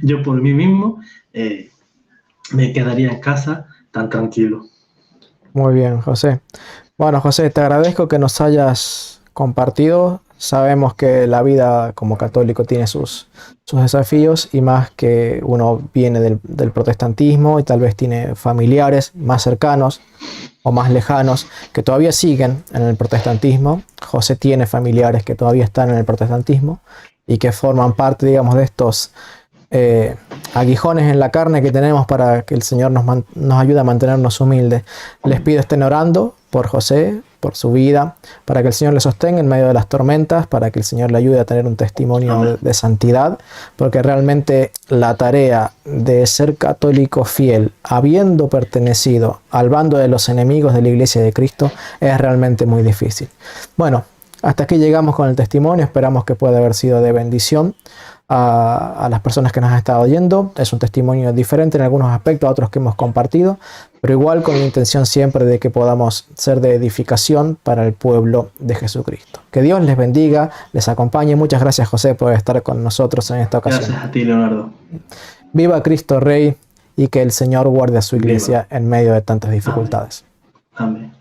B: Yo por mí mismo me quedaría en casa tan tranquilo.
A: Muy bien, José. Bueno, José, te agradezco que nos hayas compartido. Sabemos que la vida como católico tiene sus desafíos, y más que uno viene del protestantismo y tal vez tiene familiares más cercanos o más lejanos que todavía siguen en el protestantismo. José tiene familiares que todavía están en el protestantismo y que forman parte, digamos, de estos aguijones en la carne que tenemos para que el Señor nos ayude a mantenernos humildes. Les pido estén orando por José, por su vida, para que el Señor le sostenga en medio de las tormentas, para que el Señor le ayude a tener un testimonio de santidad, porque realmente la tarea de ser católico fiel, habiendo pertenecido al bando de los enemigos de la Iglesia de Cristo, es realmente muy difícil. Bueno, hasta aquí llegamos con el testimonio. Esperamos que pueda haber sido de bendición a las personas que nos han estado oyendo. Es un testimonio diferente en algunos aspectos a otros que hemos compartido, pero igual con la intención siempre de que podamos ser de edificación para el pueblo de Jesucristo. Que Dios les bendiga, les acompañe. Muchas gracias, José, por estar con nosotros en esta ocasión.
B: Gracias a ti, Leonardo.
A: Viva Cristo Rey y que el Señor guarde a su iglesia en medio de tantas dificultades.
B: Amén.